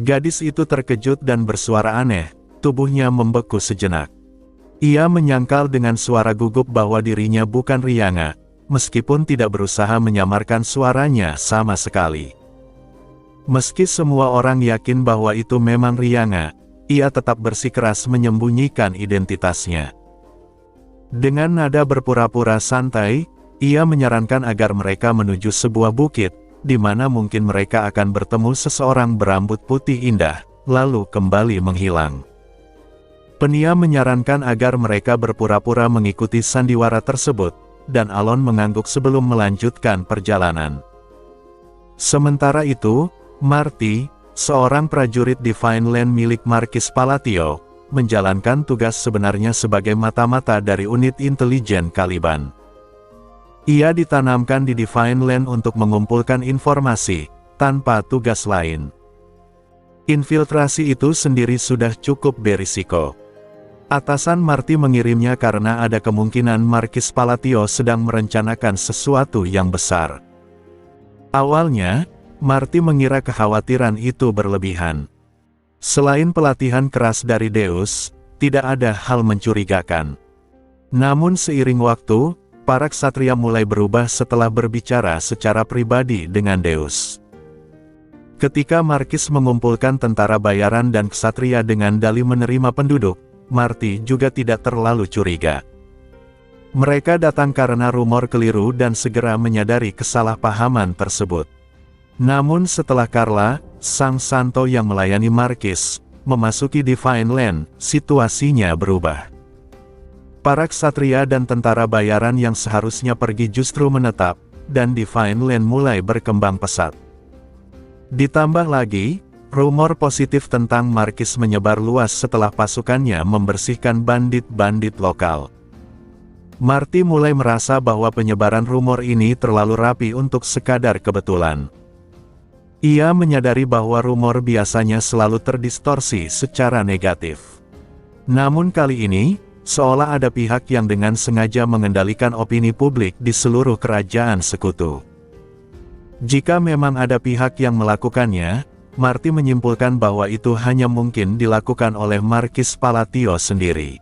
Gadis itu terkejut dan bersuara aneh, tubuhnya membeku sejenak. Ia menyangkal dengan suara gugup bahwa dirinya bukan Rianga, meskipun tidak berusaha menyamarkan suaranya sama sekali. Meski semua orang yakin bahwa itu memang Rianga, ia tetap bersikeras menyembunyikan identitasnya. Dengan nada berpura-pura santai, ia menyarankan agar mereka menuju sebuah bukit, di mana mungkin mereka akan bertemu seseorang berambut putih indah, lalu kembali menghilang. Penia menyarankan agar mereka berpura-pura mengikuti sandiwara tersebut, dan Alon mengangguk sebelum melanjutkan perjalanan. Sementara itu, Marty, seorang prajurit Divine Land milik Marquis Palatio, menjalankan tugas sebenarnya sebagai mata-mata dari unit intelijen Caliban. Ia ditanamkan di Divine Land untuk mengumpulkan informasi, tanpa tugas lain. Infiltrasi itu sendiri sudah cukup berisiko. Atasan Marty mengirimnya karena ada kemungkinan Marquis Palatio sedang merencanakan sesuatu yang besar. Awalnya, Marty mengira kekhawatiran itu berlebihan. Selain pelatihan keras dari Deus, tidak ada hal mencurigakan. Namun seiring waktu, para ksatria mulai berubah setelah berbicara secara pribadi dengan Deus. Ketika Marquis mengumpulkan tentara bayaran dan ksatria dengan dalih menerima penduduk, Marty juga tidak terlalu curiga. Mereka datang karena rumor keliru dan segera menyadari kesalahpahaman tersebut. Namun setelah Carla, sang santo yang melayani Marquis, memasuki Divine Land, situasinya berubah. Para ksatria dan tentara bayaran yang seharusnya pergi justru menetap, dan Divine Land mulai berkembang pesat. Ditambah lagi, rumor positif tentang Marquis menyebar luas setelah pasukannya membersihkan bandit-bandit lokal. Marty mulai merasa bahwa penyebaran rumor ini terlalu rapi untuk sekadar kebetulan. Ia menyadari bahwa rumor biasanya selalu terdistorsi secara negatif. Namun kali ini, seolah ada pihak yang dengan sengaja mengendalikan opini publik di seluruh kerajaan sekutu. Jika memang ada pihak yang melakukannya, Marty menyimpulkan bahwa itu hanya mungkin dilakukan oleh Marquis Palatio sendiri.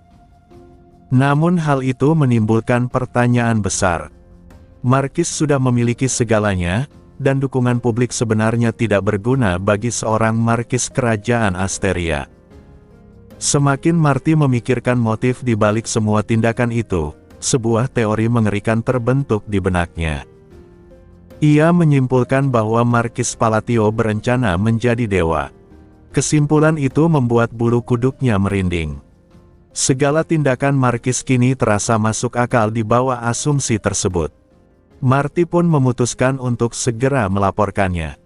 Namun hal itu menimbulkan pertanyaan besar. Marquis sudah memiliki segalanya, dan dukungan publik sebenarnya tidak berguna bagi seorang Marquis Kerajaan Asteria. Semakin Marty memikirkan motif di balik semua tindakan itu, sebuah teori mengerikan terbentuk di benaknya. Ia menyimpulkan bahwa Marquis Palatio berencana menjadi dewa. Kesimpulan itu membuat bulu kuduknya merinding. Segala tindakan Marquis kini terasa masuk akal di bawah asumsi tersebut. Marty pun memutuskan untuk segera melaporkannya.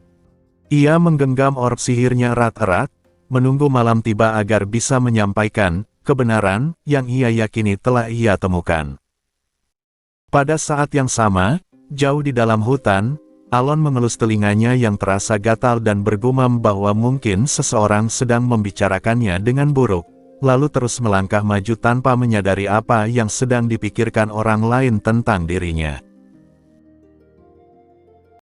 Ia menggenggam orb sihirnya erat-erat, menunggu malam tiba agar bisa menyampaikan kebenaran yang ia yakini telah ia temukan. Pada saat yang sama, jauh di dalam hutan, Alon mengelus telinganya yang terasa gatal dan bergumam bahwa mungkin seseorang sedang membicarakannya dengan buruk, lalu terus melangkah maju tanpa menyadari apa yang sedang dipikirkan orang lain tentang dirinya.